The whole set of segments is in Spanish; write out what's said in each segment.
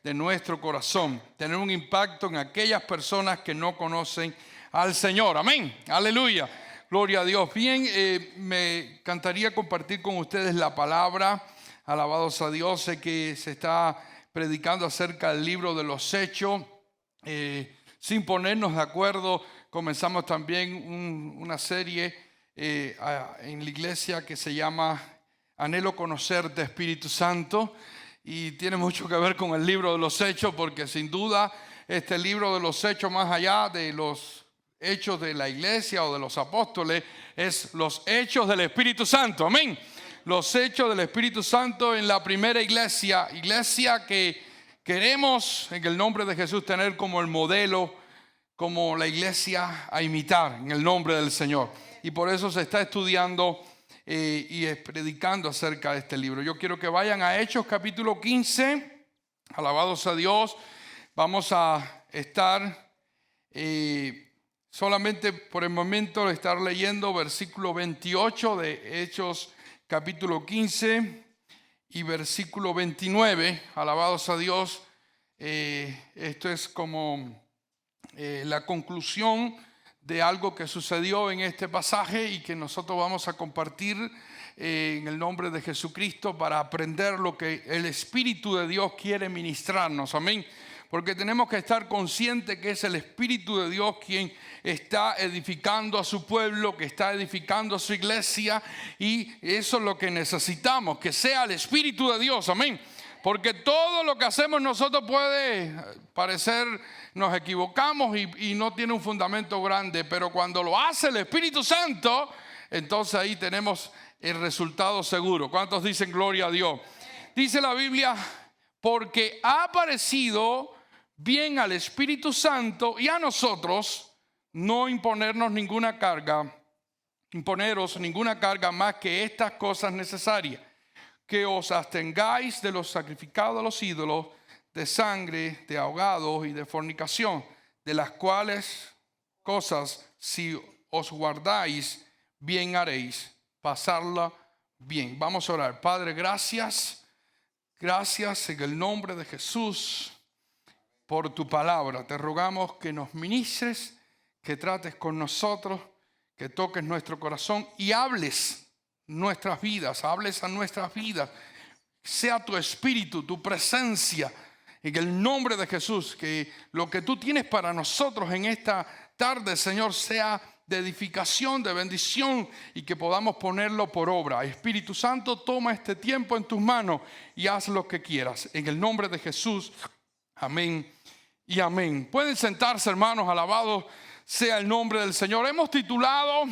de nuestro corazón, tener un impacto en aquellas personas que no conocen al Señor. Amén, aleluya, gloria a Dios. Bien, me encantaría compartir con ustedes la palabra. Alabados a Dios. Sé que se está predicando acerca del libro de los Hechos. Sin ponernos de acuerdo, comenzamos también una serie en la iglesia que se llama Anhelo Conocerte, Espíritu Santo, y tiene mucho que ver con el libro de los Hechos, porque sin duda este libro de los Hechos, más allá de los hechos de la iglesia o de los apóstoles, es los hechos del Espíritu Santo. Amén. Los hechos del Espíritu Santo en la primera iglesia que queremos en el nombre de Jesús tener como el modelo, como la iglesia a imitar en el nombre del Señor. Y por eso se está estudiando y predicando acerca de este libro. Yo quiero que vayan a Hechos capítulo 15, alabados a Dios. Vamos a estar solamente por el momento estar leyendo versículo 28 de Hechos capítulo 15 y versículo 29, alabados a Dios. Esto es como la conclusión de algo que sucedió en este pasaje y que nosotros vamos a compartir en el nombre de Jesucristo para aprender lo que el Espíritu de Dios quiere ministrarnos. Amén. Porque tenemos que estar conscientes que es el Espíritu de Dios quien está edificando a su pueblo, que está edificando a su iglesia, y eso es lo que necesitamos, que sea el Espíritu de Dios. Amén. Porque todo lo que hacemos nosotros puede parecer, nos equivocamos y no tiene un fundamento grande, pero cuando lo hace el Espíritu Santo, entonces ahí tenemos el resultado seguro. ¿Cuántos dicen gloria a Dios? Dice la Biblia, porque ha parecido bien al Espíritu Santo y a nosotros no imponeros ninguna carga más que estas cosas necesarias: que os abstengáis de los sacrificados a los ídolos, de sangre, de ahogados y de fornicación, de las cuales cosas si os guardáis, bien haréis, pasarla bien. Vamos a orar. Padre, gracias en el nombre de Jesús por tu palabra. Te rogamos que nos ministres, que trates con nosotros, que toques nuestro corazón y hables a nuestras vidas. Sea tu espíritu, tu presencia, en el nombre de Jesús, que lo que tú tienes para nosotros en esta tarde, Señor, sea de edificación, de bendición, y que podamos ponerlo por obra. Espíritu Santo, toma este tiempo en tus manos y haz lo que quieras. En el nombre de Jesús, amén y amén. Pueden sentarse, hermanos, alabado sea el nombre del Señor. Hemos titulado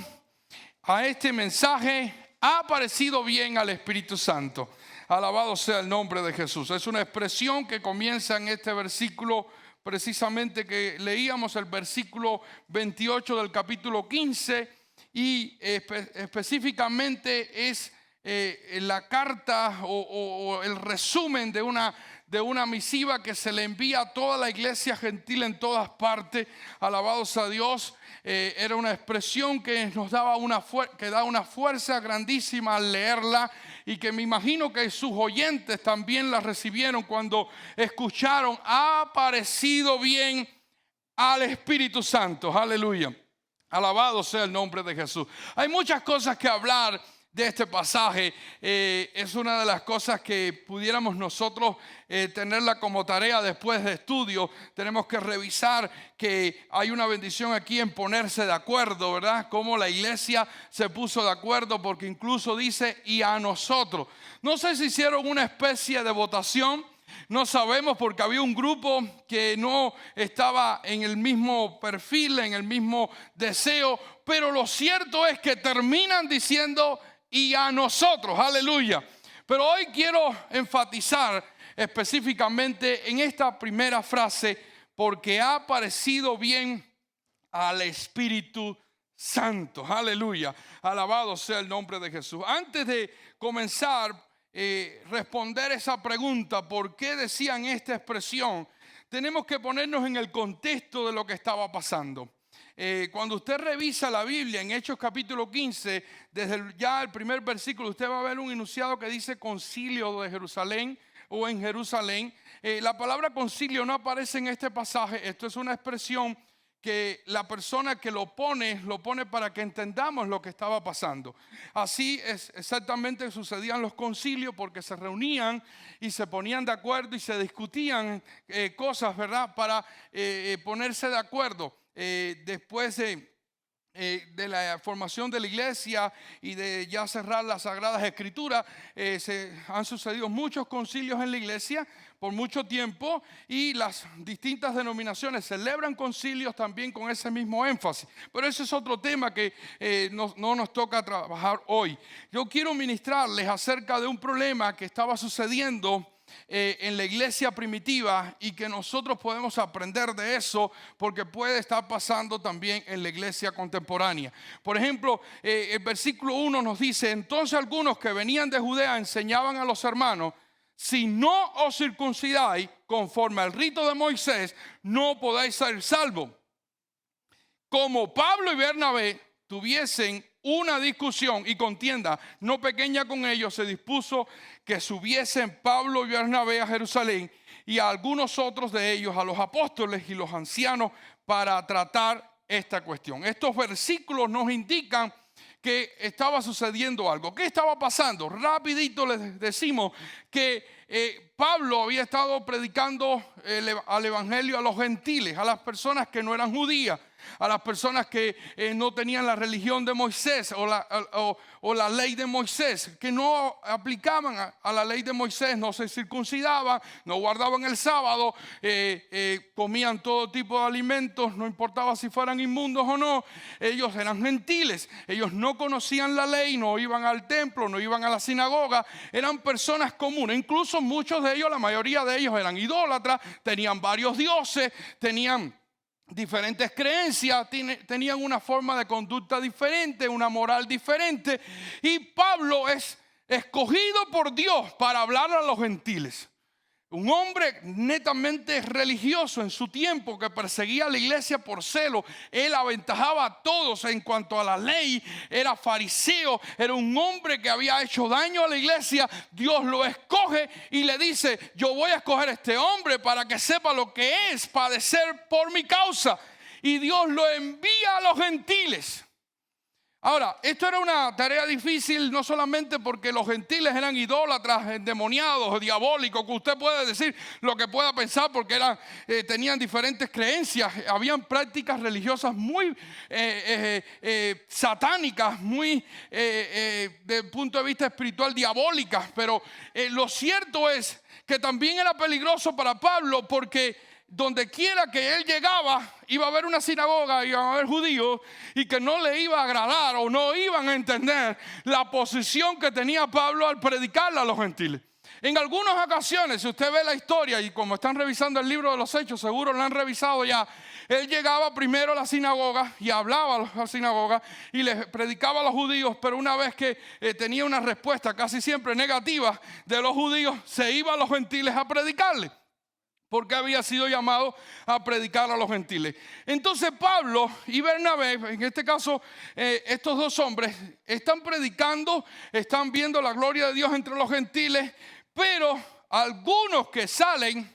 a este mensaje: ha parecido bien al Espíritu Santo. Alabado sea el nombre de Jesús. Es una expresión que comienza en este versículo, precisamente que leíamos, el versículo 28 del capítulo 15, y específicamente es la carta o el resumen de una misiva que se le envía a toda la iglesia gentil en todas partes. Alabados a Dios. Era una expresión que nos daba que da una fuerza grandísima al leerla, y que me imagino que sus oyentes también la recibieron cuando escucharon: ha parecido bien al Espíritu Santo. Aleluya. Alabado sea el nombre de Jesús. Hay muchas cosas que hablar de este pasaje. Es una de las cosas que pudiéramos nosotros tenerla como tarea después de estudio. Tenemos que revisar que hay una bendición aquí en ponerse de acuerdo, ¿verdad? Cómo la iglesia se puso de acuerdo, porque incluso dice y a nosotros. No sé si hicieron una especie de votación. No sabemos, porque había un grupo que no estaba en el mismo perfil, en el mismo deseo, pero lo cierto es que terminan diciendo y a nosotros, aleluya. Pero hoy quiero enfatizar específicamente en esta primera frase: porque ha parecido bien al Espíritu Santo, aleluya. Alabado sea el nombre de Jesús. Antes de comenzar responder esa pregunta, ¿por qué decían esta expresión?, tenemos que ponernos en el contexto de lo que estaba pasando. Cuando usted revisa la Biblia en Hechos capítulo 15, desde ya el primer versículo, usted va a ver un enunciado que dice concilio de Jerusalén. o en Jerusalén. La palabra concilio no aparece en este pasaje. Esto es una expresión que la persona que lo pone para que entendamos lo que estaba pasando. Así es exactamente sucedían los concilios, porque se reunían y se ponían de acuerdo y se discutían cosas, ¿verdad? Para ponerse de acuerdo. Después de la formación de la iglesia y de ya cerrar las Sagradas Escrituras, se han sucedido muchos concilios en la iglesia por mucho tiempo, y las distintas denominaciones celebran concilios también con ese mismo énfasis. Pero ese es otro tema que no nos toca trabajar hoy. Yo quiero ministrarles acerca de un problema que estaba sucediendo en la iglesia primitiva, y que nosotros podemos aprender de eso, porque puede estar pasando también en la iglesia contemporánea. Por ejemplo, el versículo 1 nos dice: entonces algunos que venían de Judea enseñaban a los hermanos: si no os circuncidáis conforme al rito de Moisés, no podéis ser salvos. Como Pablo y Bernabé tuviesen una discusión y contienda no pequeña con ellos, se dispuso que subiesen Pablo y Bernabé a Jerusalén, y a algunos otros de ellos, a los apóstoles y los ancianos, para tratar esta cuestión. Estos versículos nos indican que estaba sucediendo algo. ¿Qué estaba pasando? Rapidito les decimos que Pablo había estado predicando al evangelio a los gentiles, a las personas que no eran judías, a las personas que no tenían la religión de Moisés o la ley de Moisés, que no aplicaban a la ley de Moisés, no se circuncidaban, no guardaban el sábado, comían todo tipo de alimentos, no importaba si fueran inmundos o no. Ellos eran gentiles, ellos no conocían la ley, no iban al templo, no iban a la sinagoga, eran personas comunes. Incluso muchos de ellos, la mayoría de ellos eran idólatras, tenían varios dioses, tenían diferentes creencias, tenían una forma de conducta diferente, una moral diferente. Y Pablo es escogido por Dios para hablar a los gentiles. Un hombre netamente religioso en su tiempo, que perseguía a la iglesia por celo. Él aventajaba a todos en cuanto a la ley, era fariseo, era un hombre que había hecho daño a la iglesia. Dios lo escoge y le dice: yo voy a escoger a este hombre para que sepa lo que es padecer por mi causa. Y Dios lo envía a los gentiles. Ahora, esto era una tarea difícil, no solamente porque los gentiles eran idólatras, endemoniados, diabólicos, que usted puede decir lo que pueda pensar, porque tenían diferentes creencias, habían prácticas religiosas muy satánicas, muy desde el punto de vista espiritual diabólicas. Pero lo cierto es que también era peligroso para Pablo, porque donde quiera que él llegaba, iba a haber una sinagoga, iban a haber judíos, y que no le iba a agradar o no iban a entender la posición que tenía Pablo al predicarle a los gentiles. En algunas ocasiones, si usted ve la historia, y como están revisando el libro de los Hechos, seguro lo han revisado ya, él llegaba primero a la sinagoga y hablaba a la sinagoga y les predicaba a los judíos, pero una vez que tenía una respuesta casi siempre negativa de los judíos, se iba a los gentiles a predicarle, porque había sido llamado a predicar a los gentiles. Entonces Pablo y Bernabé, en este caso estos dos hombres, están predicando, están viendo la gloria de Dios entre los gentiles, pero algunos que salen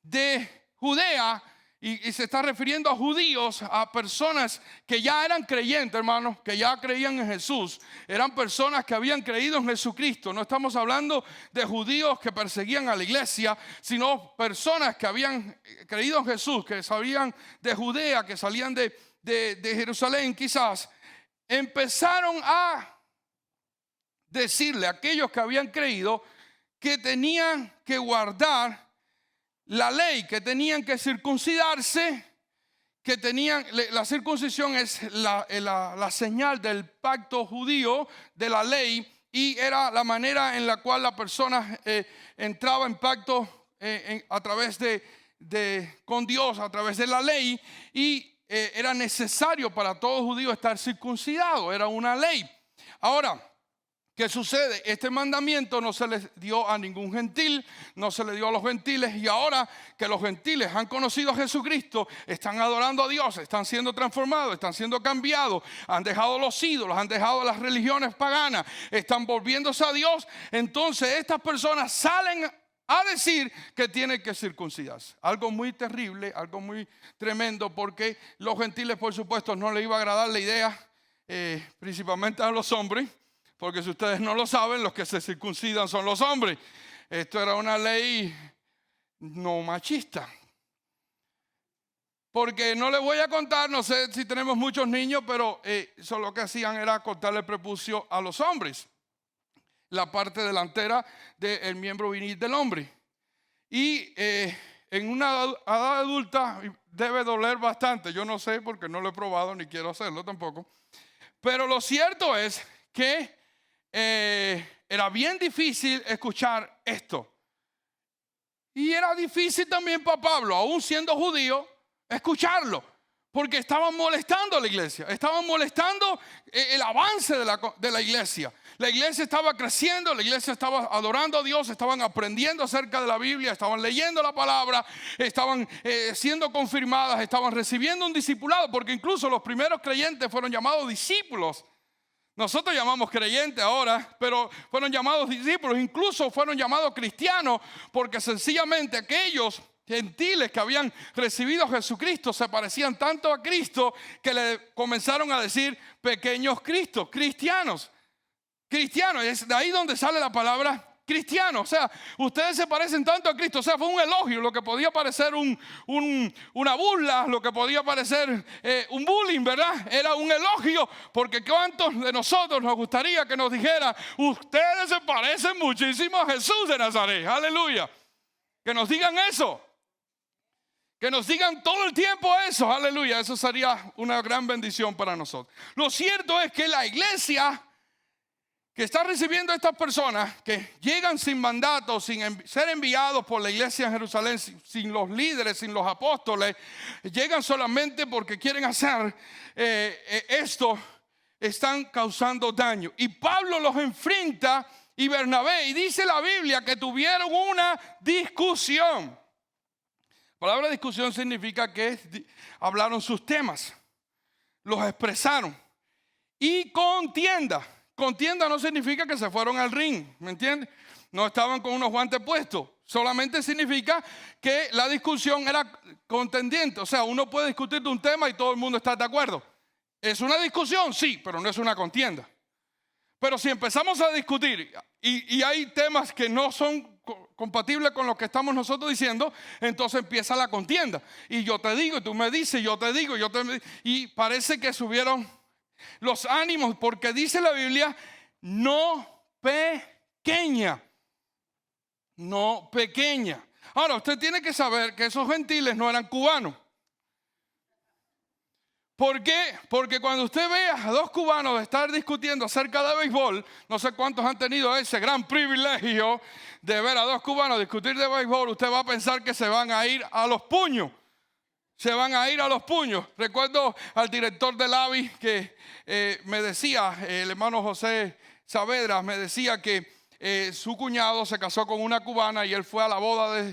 de Judea, y se está refiriendo a judíos, a personas que ya eran creyentes, hermanos, que ya creían en Jesús. Eran personas que habían creído en Jesucristo. No estamos hablando de judíos que perseguían a la iglesia, sino personas que habían creído en Jesús, que salían de Judea, que salían de Jerusalén quizás. Empezaron a decirle a aquellos que habían creído que tenían que guardar la ley, que tenían que circuncidarse, que tenían, la circuncisión es la señal del pacto judío, de la ley, y era la manera en la cual la persona entraba en pacto a través con Dios, a través de la ley, y era necesario para todo judío estar circuncidado, era una ley. Ahora, ¿qué sucede? Este mandamiento no se les dio a ningún gentil, no se le dio a los gentiles, y ahora que los gentiles han conocido a Jesucristo, están adorando a Dios, están siendo transformados, están siendo cambiados, han dejado los ídolos, han dejado las religiones paganas, están volviéndose a Dios. Entonces estas personas salen a decir que tiene que circuncidarse. Algo muy terrible, algo muy tremendo, porque los gentiles, por supuesto, no les iba a agradar la idea, principalmente a los hombres, porque si ustedes no lo saben, los que se circuncidan son los hombres. Esto era una ley no machista. Porque no les voy a contar, no sé si tenemos muchos niños, pero eso lo que hacían era cortarle el prepucio a los hombres, la parte delantera del miembro viril del hombre. Y en una edad adulta debe doler bastante. Yo no sé porque no lo he probado ni quiero hacerlo tampoco. Pero lo cierto es que era bien difícil escuchar esto. Y era difícil también para Pablo, aún siendo judío, escucharlo. Porque estaban molestando a la iglesia, estaban molestando el avance de la iglesia. La iglesia estaba creciendo, la iglesia estaba adorando a Dios, estaban aprendiendo acerca de la Biblia, estaban leyendo la palabra, estaban siendo confirmadas, estaban recibiendo un discipulado, porque incluso los primeros creyentes fueron llamados discípulos. Nosotros llamamos creyentes ahora, pero fueron llamados discípulos, incluso fueron llamados cristianos, porque sencillamente aquellos gentiles que habían recibido a Jesucristo se parecían tanto a Cristo que le comenzaron a decir pequeños Cristos, cristianos. Cristianos, es de ahí donde sale la palabra cristiano. O sea, ustedes se parecen tanto a Cristo. O sea, fue un elogio, lo que podía parecer una burla, lo que podía parecer un bullying, ¿verdad? Era un elogio, porque ¿cuántos de nosotros nos gustaría que nos dijera, ustedes se parecen muchísimo a Jesús de Nazaret? Aleluya. Que nos digan eso. Que nos digan todo el tiempo eso, aleluya. Eso sería una gran bendición para nosotros. Lo cierto es que la iglesia que está recibiendo a estas personas que llegan sin mandato, sin ser enviados por la iglesia en Jerusalén, sin los líderes, sin los apóstoles, llegan solamente porque quieren hacer esto, están causando daño. Y Pablo los enfrenta y Bernabé, y dice la Biblia que tuvieron una discusión. La palabra discusión significa que hablaron sus temas, los expresaron. Y contienda. Contienda no significa que se fueron al ring, ¿me entiendes? No estaban con unos guantes puestos. Solamente significa que la discusión era contendiente. O sea, uno puede discutir de un tema y todo el mundo está de acuerdo. ¿Es una discusión? Sí, pero no es una contienda. Pero si empezamos a discutir y hay temas que no son compatibles con lo que estamos nosotros diciendo, entonces empieza la contienda. Y yo te digo, y tú me dices, yo te digo, y parece que subieron los ánimos, porque dice la Biblia, no pequeña. No pequeña. Ahora, usted tiene que saber que esos gentiles no eran cubanos. ¿Por qué? Porque cuando usted ve a dos cubanos estar discutiendo acerca de béisbol, no sé cuántos han tenido ese gran privilegio de ver a dos cubanos discutir de béisbol, usted va a pensar que se van a ir a los puños. Se van a ir a los puños. Recuerdo al director del AVI que me decía, el hermano José Saavedra, me decía que su cuñado se casó con una cubana y él fue a la boda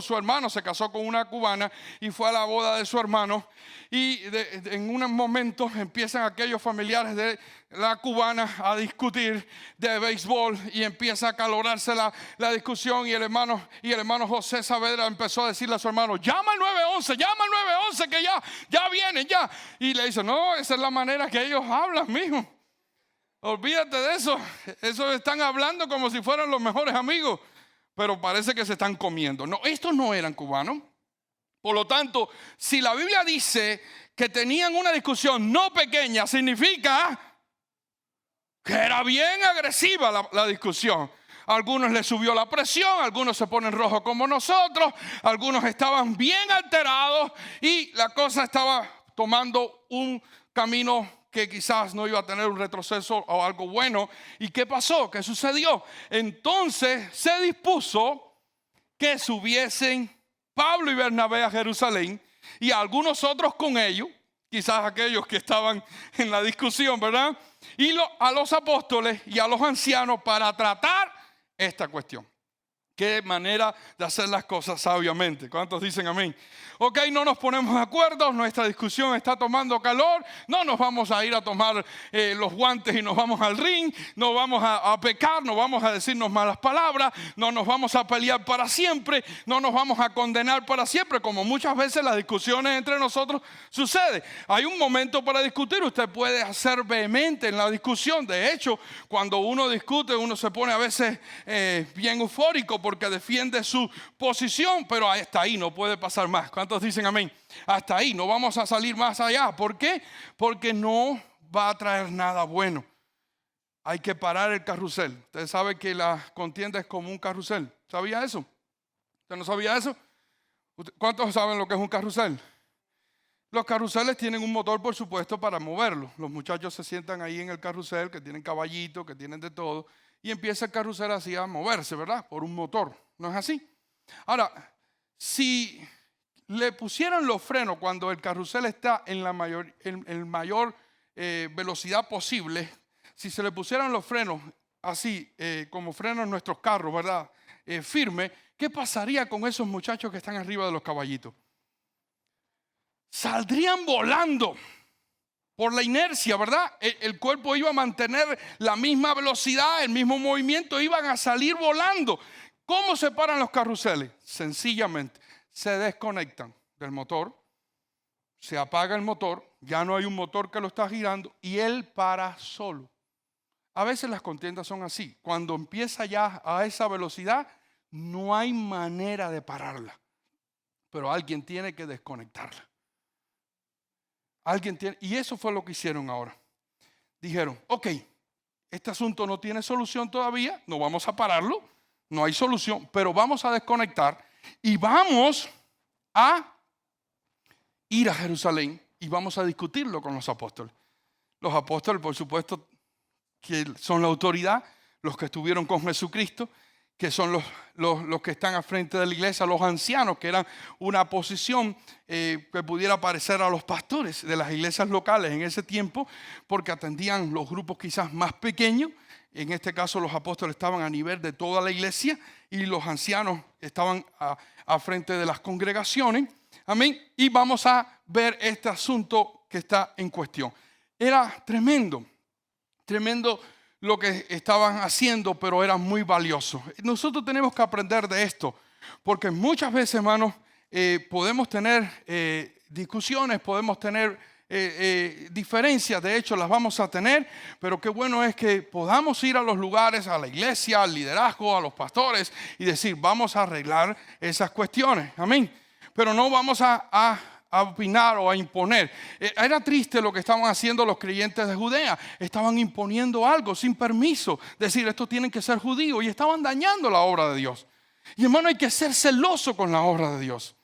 su hermano se casó con una cubana y fue a la boda de su hermano. Y en un momento empiezan aquellos familiares de la cubana a discutir de béisbol y empieza a acalorarse la discusión, y el hermano José Saavedra empezó a decirle a su hermano, llama al 911 que ya vienen ya. Y le dice, no, esa es la manera que ellos hablan, mijo. Olvídate de eso. Esos están hablando como si fueran los mejores amigos, pero parece que se están comiendo. No, estos no eran cubanos. Por lo tanto, si la Biblia dice que tenían una discusión no pequeña, significa que era bien agresiva la discusión. A algunos les subió la presión, algunos se ponen rojos como nosotros, algunos estaban bien alterados y la cosa estaba tomando un camino que quizás no iba a tener un retroceso o algo bueno. ¿Y qué pasó? ¿Qué sucedió? Entonces se dispuso que subiesen Pablo y Bernabé a Jerusalén y algunos otros con ellos, quizás aquellos que estaban en la discusión, ¿verdad? Y a los apóstoles y a los ancianos para tratar esta cuestión. Qué manera de hacer las cosas sabiamente. ¿Cuántos dicen amén? Ok, no nos ponemos de acuerdo, nuestra discusión está tomando calor, no nos vamos a ir a tomar los guantes y nos vamos al ring, no vamos a pecar, no vamos a decirnos malas palabras, no nos vamos a pelear para siempre, no nos vamos a condenar para siempre, como muchas veces las discusiones entre nosotros sucede. Hay un momento para discutir, usted puede ser vehemente en la discusión. De hecho, cuando uno discute, uno se pone a veces bien eufórico porque defiende su posición, pero hasta ahí no puede pasar más. ¿Cuántos dicen amén? Hasta ahí, no vamos a salir más allá. ¿Por qué? Porque no va a traer nada bueno. Hay que parar el carrusel. Usted sabe que la contienda es como un carrusel. ¿Sabía eso? ¿Usted no sabía eso? ¿Cuántos saben lo que es un carrusel? Los carruseles tienen un motor, por supuesto, para moverlo. Los muchachos se sientan ahí en el carrusel, que tienen caballitos, que tienen de todo, y empieza el carrusel así a moverse, ¿verdad? Por un motor. ¿No es así? Ahora, si le pusieran los frenos cuando el carrusel está en la mayor velocidad posible, si se le pusieran los frenos así, como frenan nuestros carros, ¿verdad? Firme, ¿qué pasaría con esos muchachos que están arriba de los caballitos? Saldrían volando por la inercia, ¿verdad? El cuerpo iba a mantener la misma velocidad, el mismo movimiento, iban a salir volando. ¿Cómo se paran los carruseles? Sencillamente, se desconectan del motor, se apaga el motor, ya no hay un motor que lo está girando y él para solo. A veces las contiendas son así. Cuando empieza ya a esa velocidad, no hay manera de pararla. Pero alguien tiene que desconectarla. Y eso fue lo que hicieron ahora. Dijeron, ok, este asunto no tiene solución todavía, no vamos a pararlo, no hay solución, pero vamos a desconectar y vamos a ir a Jerusalén y vamos a discutirlo con los apóstoles. Los apóstoles, por supuesto, que son la autoridad, los que estuvieron con Jesucristo, que son los que están al frente de la iglesia, los ancianos, que eran una posición que pudiera parecer a los pastores de las iglesias locales en ese tiempo, porque atendían los grupos quizás más pequeños. En este caso los apóstoles estaban a nivel de toda la iglesia y los ancianos estaban a frente de las congregaciones. Amén. Y vamos a ver este asunto que está en cuestión. Era tremendo lo que estaban haciendo, pero era muy valioso. Nosotros tenemos que aprender de esto, porque muchas veces, hermanos, podemos tener discusiones, podemos tener diferencias, de hecho las vamos a tener, pero qué bueno es que podamos ir a los lugares, a la iglesia, al liderazgo, a los pastores y decir, vamos a arreglar esas cuestiones, amén. Pero no vamos a opinar o a imponer. Era triste lo que estaban haciendo los creyentes de Judea. Estaban imponiendo algo sin permiso. Decir, esto tienen que ser judíos. Y estaban dañando la obra de Dios. Y hermano, hay que ser celoso con la obra de Dios.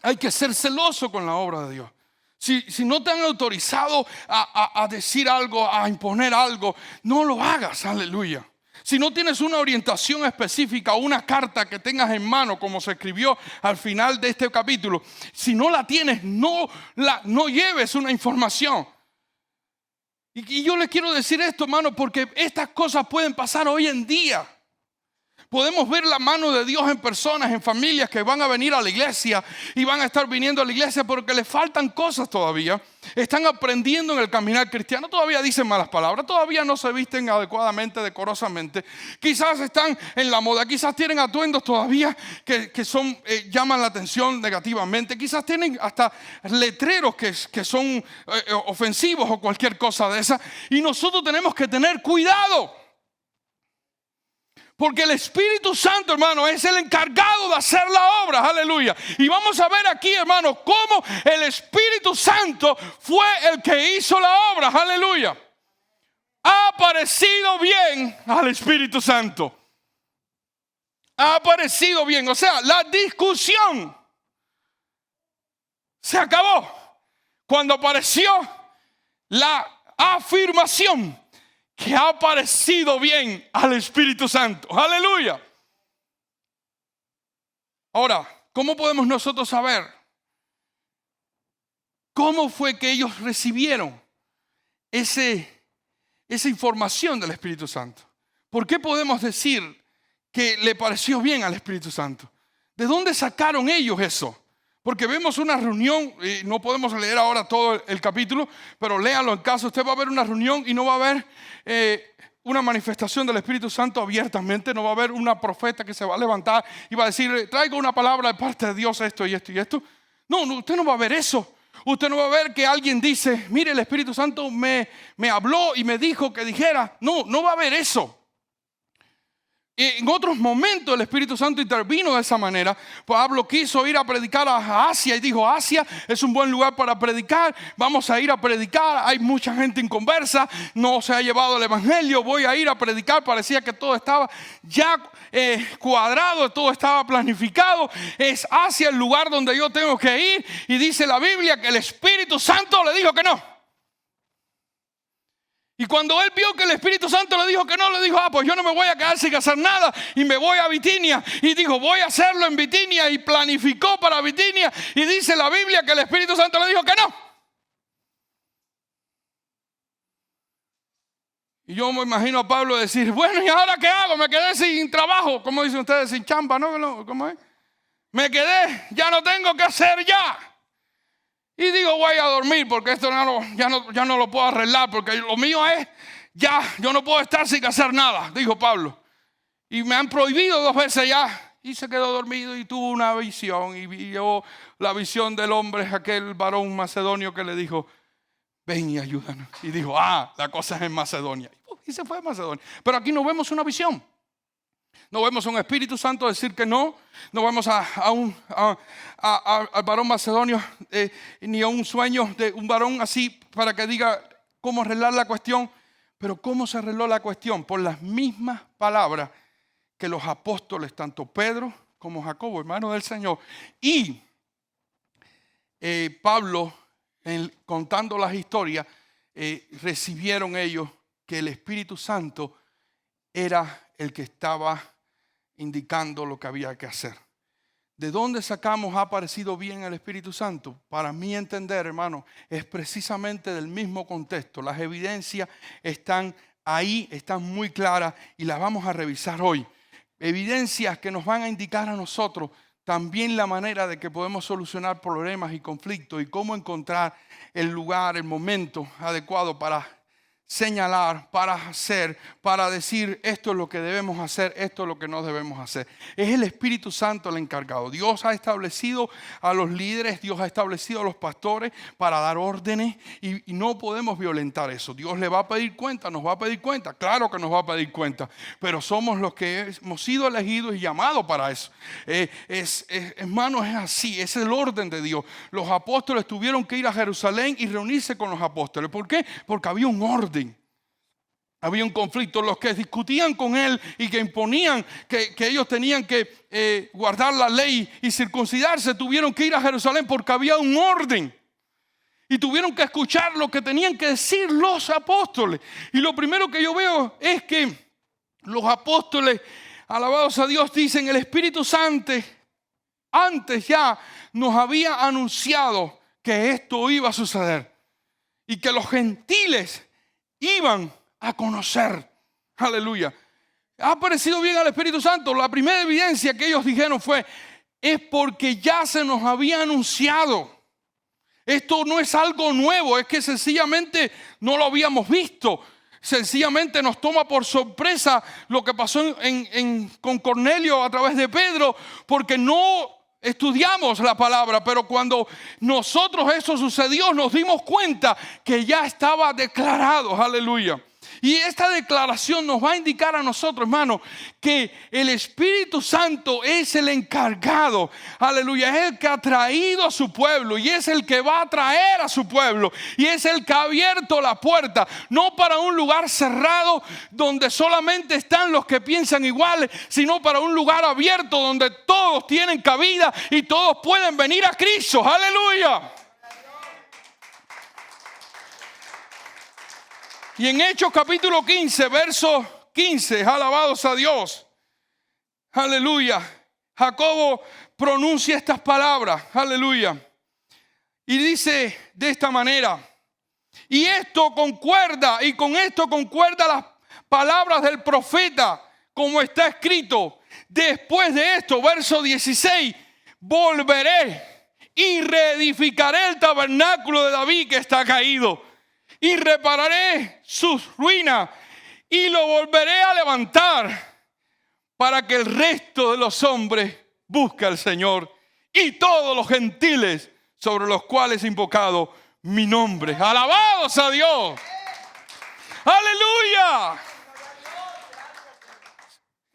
Hay que ser celoso con la obra de Dios. Si no te han autorizado a decir algo, a imponer algo, no lo hagas, aleluya. Si no tienes una orientación específica, una carta que tengas en mano, como se escribió al final de este capítulo, si no la tienes, no lleves una información. Y yo les quiero decir esto, hermano, porque estas cosas pueden pasar hoy en día. Podemos ver la mano de Dios en personas, en familias que van a venir a la iglesia y van a estar viniendo a la iglesia porque les faltan cosas todavía. Están aprendiendo en el caminar cristiano, todavía dicen malas palabras, todavía no se visten adecuadamente, decorosamente. Quizás están en la moda, quizás tienen atuendos todavía que llaman la atención negativamente. Quizás tienen hasta letreros que son ofensivos o cualquier cosa de esa. Y nosotros tenemos que tener cuidado. Porque el Espíritu Santo, hermano, es el encargado de hacer la obra, aleluya. Y vamos a ver aquí, hermano, cómo el Espíritu Santo fue el que hizo la obra, aleluya. Ha parecido bien al Espíritu Santo. Ha parecido bien, o sea, la discusión se acabó cuando apareció la afirmación que ha parecido bien al Espíritu Santo. Aleluya. Ahora, ¿cómo podemos nosotros saber cómo fue que ellos recibieron esa información del Espíritu Santo? ¿Por qué podemos decir que le pareció bien al Espíritu Santo. ¿De dónde sacaron ellos eso? Porque vemos una reunión, y no podemos leer ahora todo el capítulo, pero léanlo en caso. Usted va a ver una reunión y no va a haber una manifestación del Espíritu Santo abiertamente. No va a haber una profeta que se va a levantar y va a decir, traigo una palabra de parte de Dios, esto y esto y esto. No, usted no va a ver eso. Usted no va a ver que alguien dice, mire, el Espíritu Santo me habló y me dijo que dijera. No va a haber eso. En otros momentos el Espíritu Santo intervino de esa manera. Pablo quiso ir a predicar a Asia y dijo, Asia es un buen lugar para predicar, vamos a ir a predicar, hay mucha gente inconversa, no se ha llevado el evangelio, voy a ir a predicar. Parecía que todo estaba ya cuadrado, todo estaba planificado. Es Asia el lugar donde yo tengo que ir, y dice la Biblia que el Espíritu Santo le dijo que no. Y cuando él vio que el Espíritu Santo le dijo que no, le dijo, pues yo no me voy a quedar sin hacer nada, y me voy a Bitinia. Y dijo, voy a hacerlo en Bitinia, y planificó para Bitinia. Y dice la Biblia que el Espíritu Santo le dijo que no. Y yo me imagino a Pablo decir, bueno, ¿y ahora qué hago? Me quedé sin trabajo, como dicen ustedes, sin chamba, ¿no? ¿Cómo es? Me quedé, ya no tengo que hacer ya. Y digo, voy a dormir porque esto ya no lo puedo arreglar, porque lo mío es, ya, yo no puedo estar sin hacer nada, dijo Pablo. Y me han prohibido 2 veces ya. Y se quedó dormido y tuvo una visión. Y vio la visión del hombre, aquel varón macedonio que le dijo, ven y ayúdanos. Y dijo, la cosa es en Macedonia. Y se fue a Macedonia. Pero aquí no vemos una visión. No vemos a un Espíritu Santo decir que no. No vemos al varón macedonio ni a un sueño de un varón así para que diga cómo arreglar la cuestión. Pero ¿cómo se arregló la cuestión? Por las mismas palabras que los apóstoles, tanto Pedro como Jacobo, hermanos del Señor, y Pablo, contando las historias, recibieron ellos que el Espíritu Santo era el que estaba indicando lo que había que hacer. ¿De dónde sacamos ha parecido bien el Espíritu Santo? Para mí entender, hermano, es precisamente del mismo contexto. Las evidencias están ahí, están muy claras y las vamos a revisar hoy. Evidencias que nos van a indicar a nosotros también la manera de que podemos solucionar problemas y conflictos y cómo encontrar el lugar, el momento adecuado para señalar, para hacer, para decir esto es lo que debemos hacer, esto es lo que no debemos hacer. Es el Espíritu Santo el encargado. Dios ha establecido a los líderes, Dios ha establecido a los pastores para dar órdenes y no podemos violentar eso. Dios le va a pedir cuenta, nos va a pedir cuenta, claro que nos va a pedir cuenta, pero somos los que hemos sido elegidos y llamados para eso. Hermanos, es así, es el orden de Dios. Los apóstoles tuvieron que ir a Jerusalén y reunirse con los apóstoles. ¿Por qué? Porque había un orden. Había un conflicto. Los que discutían con él y que imponían que ellos tenían que guardar la ley y circuncidarse, tuvieron que ir a Jerusalén porque había un orden. Y tuvieron que escuchar lo que tenían que decir los apóstoles. Y lo primero que yo veo es que los apóstoles, alabados a Dios, dicen, el Espíritu Santo antes ya nos había anunciado que esto iba a suceder. Y que los gentiles iban a conocer. Aleluya. ¿Ha parecido bien al Espíritu Santo? La primera evidencia que ellos dijeron es porque ya se nos había anunciado. Esto no es algo nuevo, es que sencillamente no lo habíamos visto. Sencillamente nos toma por sorpresa lo que pasó con Cornelio a través de Pedro, porque no estudiamos la palabra, pero cuando nosotros eso sucedió, nos dimos cuenta que ya estaba declarado. Aleluya. Y esta declaración nos va a indicar a nosotros, hermano, que el Espíritu Santo es el encargado, aleluya, es el que ha traído a su pueblo y es el que va a traer a su pueblo y es el que ha abierto la puerta, no para un lugar cerrado donde solamente están los que piensan iguales, sino para un lugar abierto donde todos tienen cabida y todos pueden venir a Cristo. Aleluya. Y en Hechos capítulo 15, verso 15, alabados a Dios, aleluya, Jacobo pronuncia estas palabras, aleluya, y dice de esta manera, y esto concuerda, y con esto concuerda las palabras del profeta, como está escrito, después de esto, verso 16, volveré y reedificaré el tabernáculo de David que está caído y repararé sus ruinas y lo volveré a levantar para que el resto de los hombres busque al Señor y todos los gentiles sobre los cuales he invocado mi nombre. ¡Alabados a Dios! ¡Aleluya!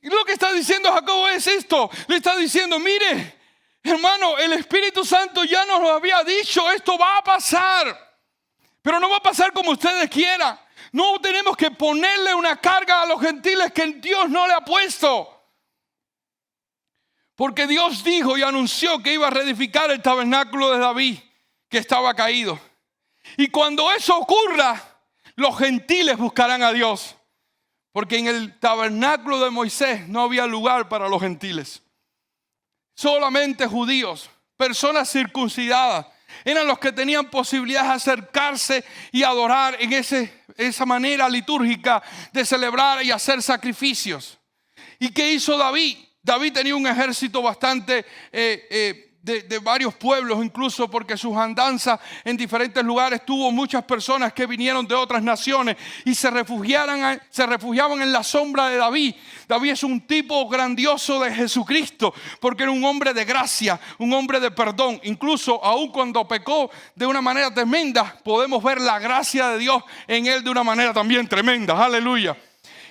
Y lo que está diciendo Jacobo es esto. Le está diciendo, mire, hermano, el Espíritu Santo ya nos lo había dicho, esto va a pasar. Pero no va a pasar como ustedes quieran. No tenemos que ponerle una carga a los gentiles que Dios no le ha puesto. Porque Dios dijo y anunció que iba a reedificar el tabernáculo de David que estaba caído. Y cuando eso ocurra, los gentiles buscarán a Dios. Porque en el tabernáculo de Moisés no había lugar para los gentiles. Solamente judíos, personas circuncidadas, eran los que tenían posibilidad de acercarse y adorar en esa manera litúrgica de celebrar y hacer sacrificios. ¿Y qué hizo David? David tenía un ejército bastante de varios pueblos, incluso porque sus andanzas en diferentes lugares tuvo muchas personas que vinieron de otras naciones y se refugiaban en la sombra de David. David es un tipo grandioso de Jesucristo, porque era un hombre de gracia, un hombre de perdón. Incluso aun cuando pecó de una manera tremenda, podemos ver la gracia de Dios en él de una manera también tremenda. Aleluya.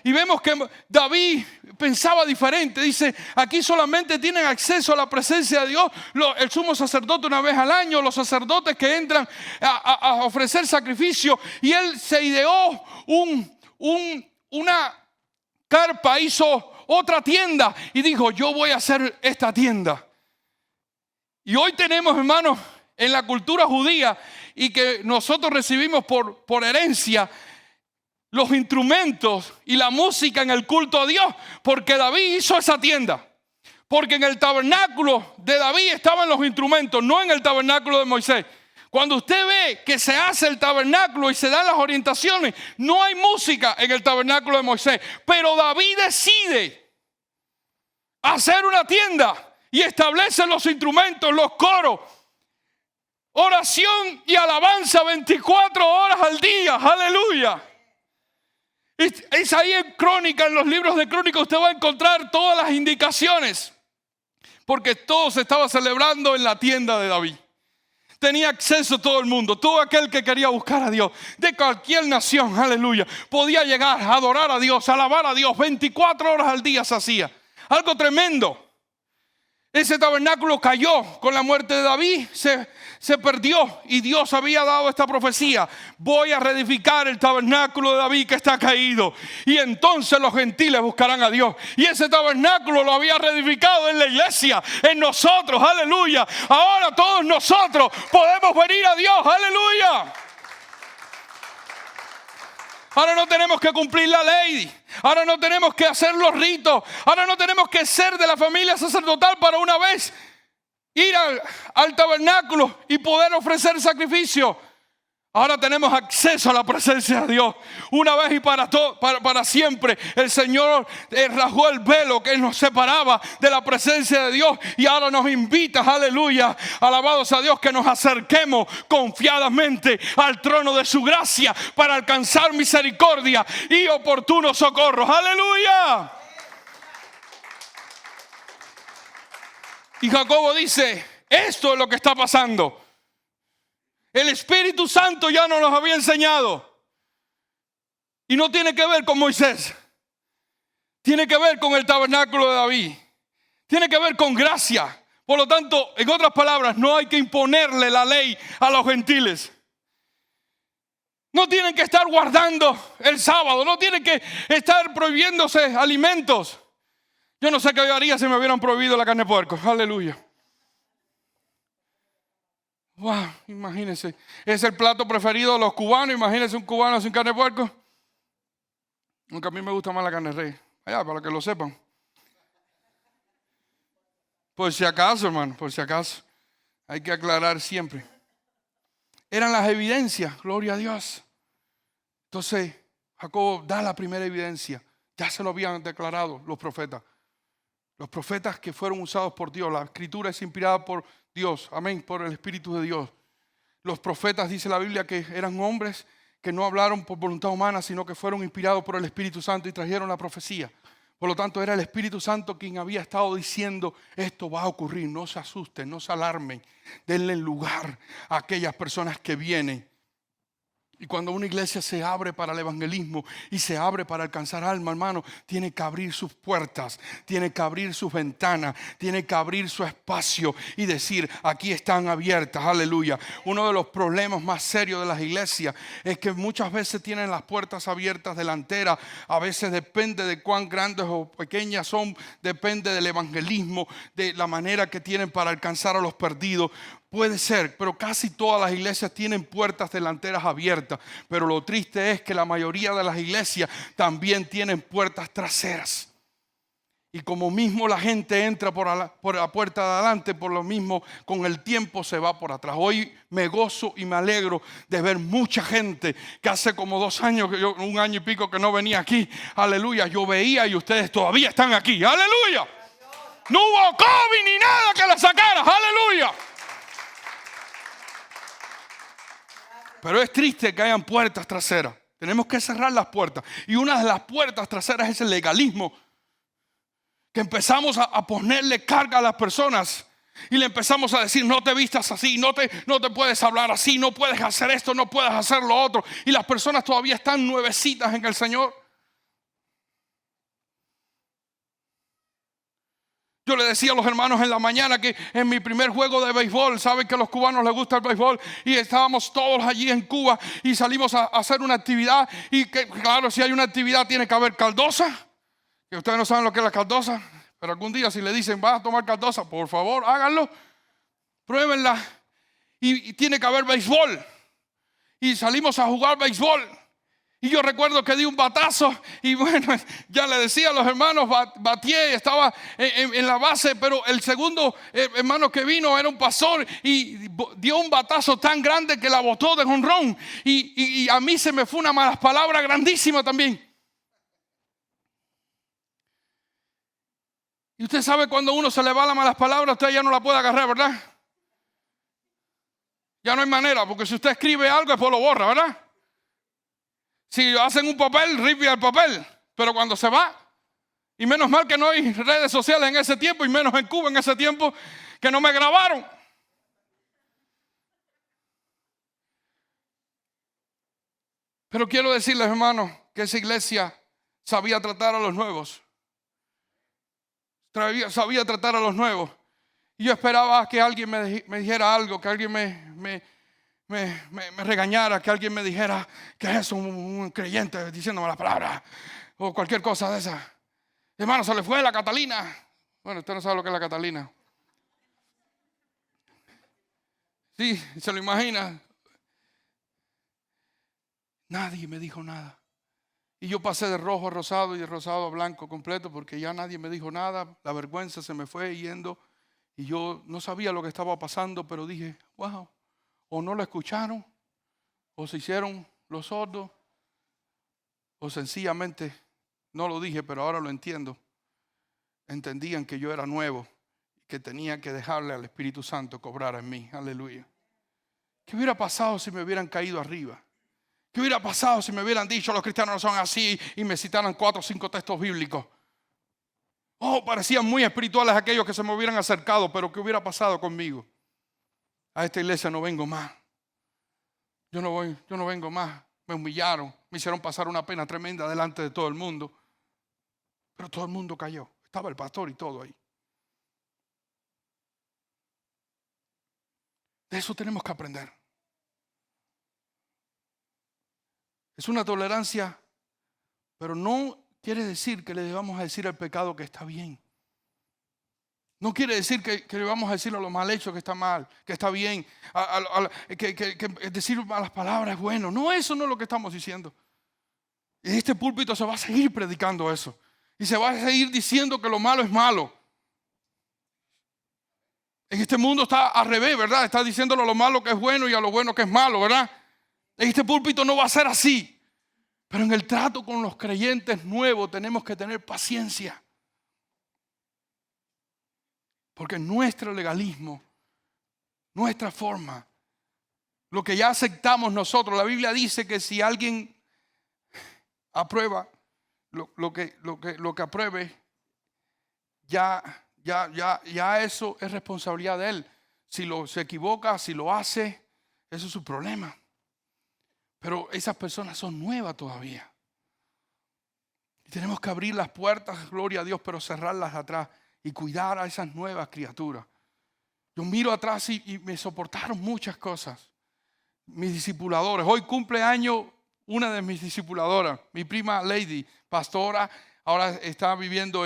Y vemos que David pensaba diferente. Dice, aquí solamente tienen acceso a la presencia de Dios el sumo sacerdote una vez al año, los sacerdotes que entran a ofrecer sacrificio. Y él se ideó una carpa, hizo otra tienda y dijo, yo voy a hacer esta tienda. Y hoy tenemos, hermanos, en la cultura judía y que nosotros recibimos por herencia, los instrumentos y la música en el culto a Dios, porque David hizo esa tienda. Porque en el tabernáculo de David estaban los instrumentos, no en el tabernáculo de Moisés. Cuando usted ve que se hace el tabernáculo y se dan las orientaciones, no hay música en el tabernáculo de Moisés. Pero David decide hacer una tienda y establece los instrumentos, los coros, oración y alabanza 24 horas al día. Aleluya. Es ahí en Crónica, en los libros de Crónica, usted va a encontrar todas las indicaciones. Porque todo se estaba celebrando en la tienda de David. Tenía acceso todo el mundo, todo aquel que quería buscar a Dios, de cualquier nación, aleluya, podía llegar a adorar a Dios, a alabar a Dios, 24 horas al día se hacía. Algo tremendo. Ese tabernáculo cayó con la muerte de David, se perdió y Dios había dado esta profecía. Voy a reedificar el tabernáculo de David que está caído y entonces los gentiles buscarán a Dios. Y ese tabernáculo lo había reedificado en la iglesia, en nosotros, aleluya. Ahora todos nosotros podemos venir a Dios, aleluya. Ahora no tenemos que cumplir la ley. Ahora no tenemos que hacer los ritos. Ahora no tenemos que ser de la familia sacerdotal para una vez ir al tabernáculo y poder ofrecer sacrificio. Ahora tenemos acceso a la presencia de Dios. Una vez y para siempre. El Señor rasgó el velo que nos separaba de la presencia de Dios. Y ahora nos invita, aleluya, alabados a Dios, que nos acerquemos confiadamente al trono de su gracia para alcanzar misericordia y oportuno socorro. Aleluya. Y Jacobo dice, esto es lo que está pasando. El Espíritu Santo ya nos los había enseñado. Y no tiene que ver con Moisés. Tiene que ver con el tabernáculo de David. Tiene que ver con gracia. Por lo tanto, en otras palabras, no hay que imponerle la ley a los gentiles. No tienen que estar guardando el sábado. No tienen que estar prohibiéndose alimentos. Yo no sé qué haría si me hubieran prohibido la carne de puerco. Aleluya. Wow, imagínense, es el plato preferido de los cubanos. Imagínense un cubano sin carne de puerco. Aunque a mí me gusta más la carne de res. Allá, para que lo sepan. Por si acaso, hermano, por si acaso. Hay que aclarar siempre. Eran las evidencias, gloria a Dios. Entonces, Jacobo da la primera evidencia. Ya se lo habían declarado los profetas. Los profetas que fueron usados por Dios. La escritura es inspirada por Dios. Amén, por el Espíritu de Dios. Los profetas, dice la Biblia, que eran hombres que no hablaron por voluntad humana, sino que fueron inspirados por el Espíritu Santo y trajeron la profecía. Por lo tanto, era el Espíritu Santo quien había estado diciendo, esto va a ocurrir, no se asusten, no se alarmen. Denle lugar a aquellas personas que vienen. Y cuando una iglesia se abre para el evangelismo y se abre para alcanzar alma, hermano, tiene que abrir sus puertas, tiene que abrir sus ventanas, tiene que abrir su espacio y decir, aquí están abiertas, aleluya. Uno de los problemas más serios de las iglesias es que muchas veces tienen las puertas abiertas delanteras. A veces depende de cuán grandes o pequeñas son, depende del evangelismo, de la manera que tienen para alcanzar a los perdidos. Puede ser, pero casi todas las iglesias tienen puertas delanteras abiertas. Pero lo triste es que la mayoría de las iglesias también tienen puertas traseras. Y como mismo la gente entra por la puerta de adelante, por lo mismo con el tiempo se va por atrás. Hoy me gozo y me alegro de ver mucha gente que hace como 2 años, un año y pico que no venía aquí. Aleluya, yo veía y ustedes todavía están aquí. Aleluya. No hubo COVID ni nada que la sacara. Aleluya. Pero es triste que hayan puertas traseras. Tenemos que cerrar las puertas. Y una de las puertas traseras es el legalismo. Que empezamos a ponerle carga a las personas. Y le empezamos a decir, no te vistas así, no te puedes hablar así, no puedes hacer esto, no puedes hacer lo otro. Y las personas todavía están nuevecitas en el Señor. Yo le decía a los hermanos en la mañana que en mi primer juego de béisbol, saben que a los cubanos les gusta el béisbol, y estábamos todos allí en Cuba y salimos a hacer una actividad. Y que, claro, si hay una actividad tiene que haber caldosa. Que ustedes no saben lo que es la caldosa, pero algún día si le dicen vas a tomar caldosa, por favor háganlo, pruébenla. Y tiene que haber béisbol. Y salimos a jugar béisbol. Y yo recuerdo que di un batazo y bueno, ya le decía a los hermanos, batié, estaba en la base, pero el segundo hermano que vino era un pastor y dio un batazo tan grande que la botó de jonrón. Y a mí se me fue una mala palabra grandísima también. Y usted sabe cuando uno se le va la mala palabra, usted ya no la puede agarrar, ¿verdad? Ya no hay manera, porque si usted escribe algo después lo borra, ¿verdad? Si hacen un papel, ripia el papel. Pero cuando se va, y menos mal que no hay redes sociales en ese tiempo, y menos en Cuba en ese tiempo, que no me grabaron. Pero quiero decirles, hermanos, que esa iglesia sabía tratar a los nuevos. Sabía tratar a los nuevos. Y yo esperaba que alguien me dijera algo, que alguien me regañara, que alguien me dijera que es un creyente diciéndome las palabras o cualquier cosa de esa. Hermano, se le fue la Catalina. Bueno, usted no sabe lo que es la Catalina. Sí, se lo imagina. Nadie me dijo nada. Y yo pasé de rojo a rosado y de rosado a blanco completo porque ya nadie me dijo nada. La vergüenza se me fue yendo y yo no sabía lo que estaba pasando, pero dije, wow. O no lo escucharon, o se hicieron los sordos, o sencillamente, no lo dije, pero ahora lo entiendo. Entendían que yo era nuevo, que tenía que dejarle al Espíritu Santo cobrar en mí. Aleluya. ¿Qué hubiera pasado si me hubieran caído arriba? ¿Qué hubiera pasado si me hubieran dicho los cristianos no son así y me citaran 4 o 5 textos bíblicos? Oh, parecían muy espirituales aquellos que se me hubieran acercado, pero ¿qué hubiera pasado conmigo? A esta iglesia no vengo más. Yo no vengo más. Me humillaron, me hicieron pasar una pena tremenda delante de todo el mundo. Pero todo el mundo cayó. Estaba el pastor y todo ahí. De eso tenemos que aprender. Es una tolerancia, pero no quiere decir que le debamos a decir al pecado que está bien. No quiere decir que le vamos a decir a lo mal hecho que está mal, que está bien, que decir malas palabras es bueno. No, eso no es lo que estamos diciendo. En este púlpito se va a seguir predicando eso. Y se va a seguir diciendo que lo malo es malo. En este mundo está al revés, ¿verdad? Está diciéndolo a lo malo que es bueno y a lo bueno que es malo, ¿verdad? En este púlpito no va a ser así. Pero en el trato con los creyentes nuevos tenemos que tener paciencia. Porque nuestro legalismo, nuestra forma, lo que ya aceptamos nosotros, la Biblia dice que si alguien aprueba lo que apruebe, ya eso es responsabilidad de él. Si se equivoca, si lo hace, eso es su problema. Pero esas personas son nuevas todavía. Y tenemos que abrir las puertas, gloria a Dios, pero cerrarlas atrás y cuidar a esas nuevas criaturas. Yo miro atrás y me soportaron muchas cosas. Mis discipuladores. Hoy cumple año una de mis discipuladoras, mi prima Lady, pastora. Ahora está viviendo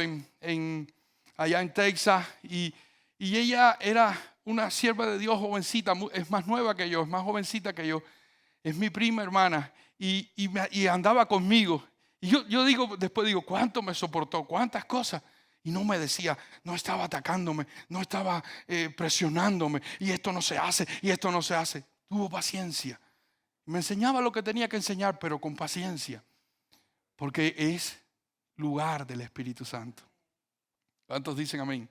allá en Texas. Y ella era una sierva de Dios jovencita. Es más nueva que yo, es más jovencita que yo. Es mi prima hermana. Y andaba conmigo. Y yo después digo, ¿cuánto me soportó? ¿Cuántas cosas? Y no me decía, no estaba atacándome, no estaba presionándome. Y esto no se hace, y esto no se hace. Tuvo paciencia. Me enseñaba lo que tenía que enseñar, pero con paciencia. Porque es lugar del Espíritu Santo. ¿Cuántos dicen amén?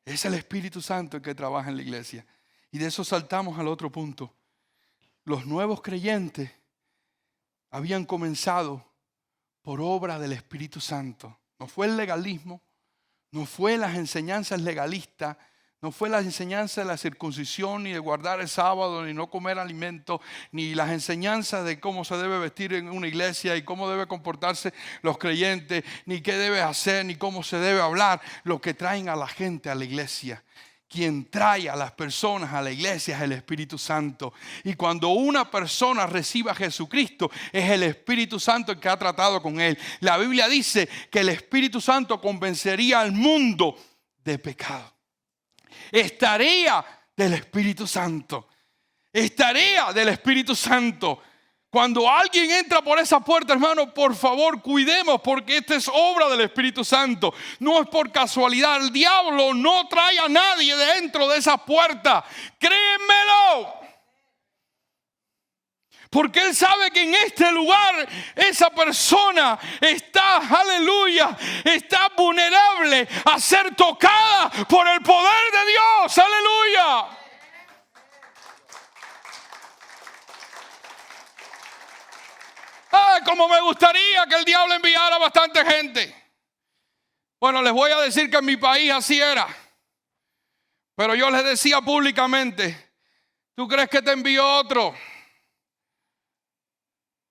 Es el Espíritu Santo el que trabaja en la iglesia. Y de eso saltamos al otro punto. Los nuevos creyentes habían comenzado por obra del Espíritu Santo. No fue el legalismo, no fue las enseñanzas legalistas, no fue la enseñanza de la circuncisión, ni de guardar el sábado, ni no comer alimento, ni las enseñanzas de cómo se debe vestir en una iglesia y cómo debe comportarse los creyentes, ni qué debe hacer, ni cómo se debe hablar. Lo que traen a la gente a la iglesia. Quien trae a las personas a la iglesia es el Espíritu Santo. Y cuando una persona recibe a Jesucristo, es el Espíritu Santo el que ha tratado con él. La Biblia dice que el Espíritu Santo convencería al mundo de pecado. Es tarea del Espíritu Santo. Es tarea del Espíritu Santo. Cuando alguien entra por esa puerta, hermano, por favor, cuidemos, porque esta es obra del Espíritu Santo. No es por casualidad. El diablo no trae a nadie dentro de esa puerta. Créanmelo. Porque él sabe que en este lugar esa persona está, aleluya, está vulnerable a ser tocada por el poder de Dios. Aleluya. Como me gustaría que el diablo enviara bastante gente. Bueno, les voy a decir que en mi país así era. Pero yo les decía públicamente, ¿tú crees que te envió otro?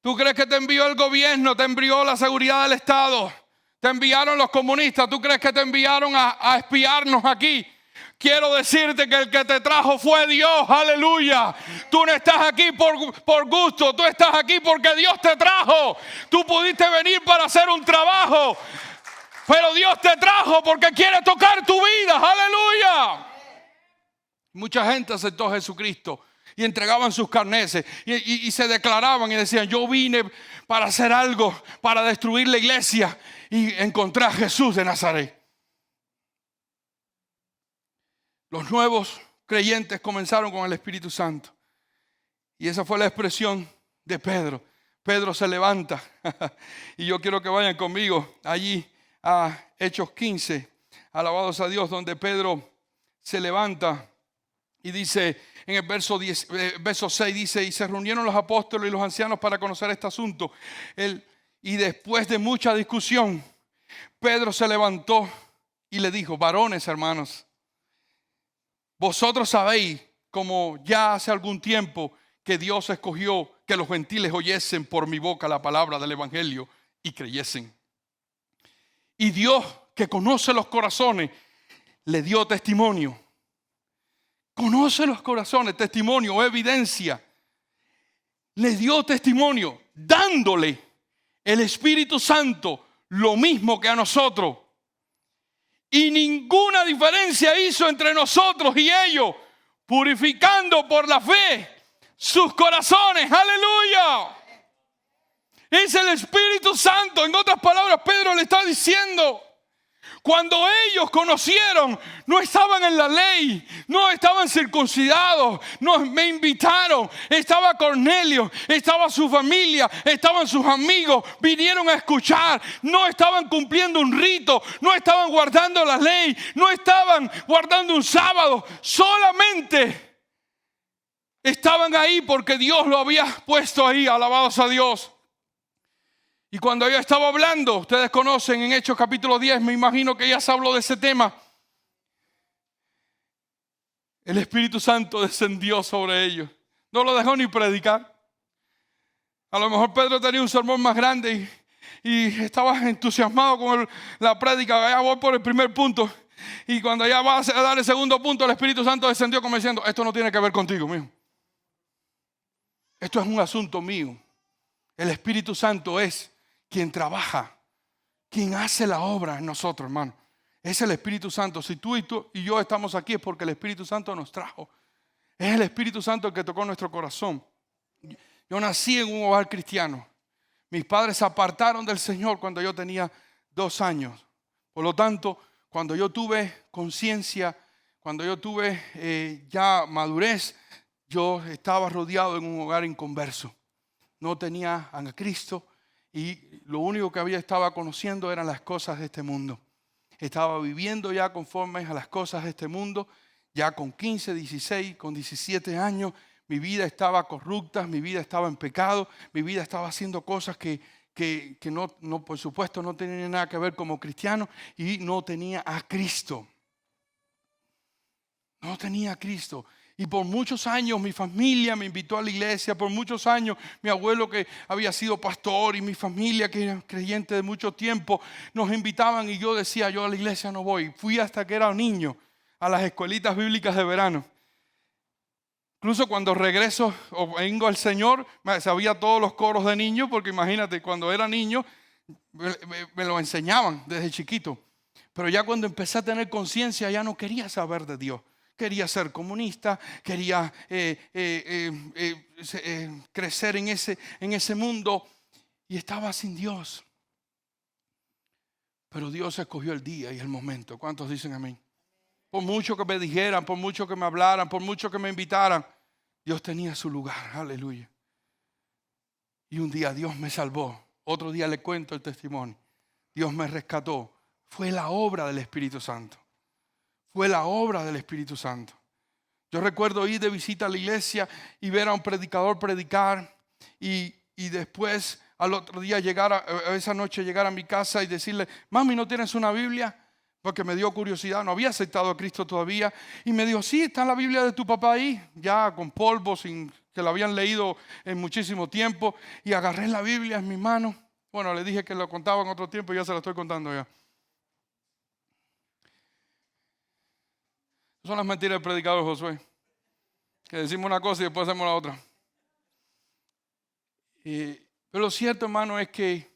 ¿Tú crees que te envió el gobierno? ¿Te envió la seguridad del Estado? ¿Te enviaron los comunistas? ¿Tú crees que te enviaron a espiarnos aquí? Quiero decirte que el que te trajo fue Dios, aleluya. Tú no estás aquí por gusto, tú estás aquí porque Dios te trajo. Tú pudiste venir para hacer un trabajo, pero Dios te trajo porque quiere tocar tu vida, aleluya. Mucha gente aceptó a Jesucristo y entregaban sus carneses y se declaraban y decían, yo vine para hacer algo, para destruir la iglesia y encontré a Jesús de Nazaret. Los nuevos creyentes comenzaron con el Espíritu Santo. Y esa fue la expresión de Pedro. Pedro se levanta. Y yo quiero que vayan conmigo allí a Hechos 15. Alabados a Dios, donde Pedro se levanta. Y dice en el verso 6, dice, y se reunieron los apóstoles y los ancianos para conocer este asunto. Y después de mucha discusión, Pedro se levantó y le dijo, varones, hermanos, vosotros sabéis, como ya hace algún tiempo, que Dios escogió que los gentiles oyesen por mi boca la palabra del evangelio y creyesen. Y Dios, que conoce los corazones, le dio testimonio. Conoce los corazones, testimonio, evidencia. Le dio testimonio, dándole el Espíritu Santo lo mismo que a nosotros. Y ninguna diferencia hizo entre nosotros y ellos, purificando por la fe sus corazones. ¡Aleluya! Es el Espíritu Santo. En otras palabras, Pedro le está diciendo, Cuando ellos conocieron, no estaban en la ley, no estaban circuncidados, no me invitaron. Estaba Cornelio, estaba su familia, estaban sus amigos, vinieron a escuchar. No estaban cumpliendo un rito, no estaban guardando la ley, no estaban guardando un sábado. Solamente estaban ahí porque Dios lo había puesto ahí. Alabados a Dios. Y cuando ella estaba hablando, ustedes conocen en Hechos capítulo 10, me imagino que ella se habló de ese tema. El Espíritu Santo descendió sobre ellos. No lo dejó ni predicar. A lo mejor Pedro tenía un sermón más grande y estaba entusiasmado con la prédica. Ya voy por el primer punto. Y cuando ya va a dar el segundo punto, el Espíritu Santo descendió como diciendo, esto no tiene que ver contigo, mijo. Esto es un asunto mío. El Espíritu Santo es quien trabaja, quien hace la obra en nosotros, hermano. Es el Espíritu Santo. Si tú y yo estamos aquí es porque el Espíritu Santo nos trajo. Es el Espíritu Santo el que tocó nuestro corazón. Yo nací en un hogar cristiano. Mis padres se apartaron del Señor cuando yo tenía 2 años. Por lo tanto, cuando yo tuve conciencia, cuando yo tuve ya madurez, yo estaba rodeado en un hogar inconverso. No tenía a Cristo. Y lo único que estaba conociendo eran las cosas de este mundo. Estaba viviendo ya conforme a las cosas de este mundo. Ya con 15, 16, con 17 años, mi vida estaba corrupta, mi vida estaba en pecado, mi vida estaba haciendo cosas que no, por supuesto, no tenían nada que ver como cristiano y no tenía a Cristo. No tenía a Cristo. Y por muchos años mi familia me invitó a la iglesia. Por muchos años mi abuelo, que había sido pastor, y mi familia, que era creyente de mucho tiempo, nos invitaban y yo decía, yo a la iglesia no voy. Fui hasta que era niño a las escuelitas bíblicas de verano. Incluso cuando regreso o vengo al Señor, sabía todos los coros de niños, porque imagínate, cuando era niño me lo enseñaban desde chiquito. Pero ya cuando empecé a tener conciencia ya no quería saber de Dios. Quería ser comunista, quería crecer en ese mundo y estaba sin Dios. Pero Dios escogió el día y el momento. ¿Cuántos dicen amén? Por mucho que me dijeran, por mucho que me hablaran, por mucho que me invitaran, Dios tenía su lugar. Aleluya. Y un día Dios me salvó. Otro día le cuento el testimonio. Dios me rescató. Fue la obra del Espíritu Santo. Fue la obra del Espíritu Santo. Yo recuerdo ir de visita a la iglesia y ver a un predicador predicar y después al otro día esa noche llegar a mi casa y decirle, mami, ¿no tienes una Biblia? Porque me dio curiosidad, no había aceptado a Cristo todavía. Y me dijo, sí, está la Biblia de tu papá ahí, ya con polvo, sin que la habían leído en muchísimo tiempo. Y agarré la Biblia en mi mano. Bueno, le dije que lo contaba en otro tiempo y ya se la estoy contando ya. Son las mentiras del predicador Josué, que decimos una cosa y después hacemos la otra. Pero lo cierto, hermano, es que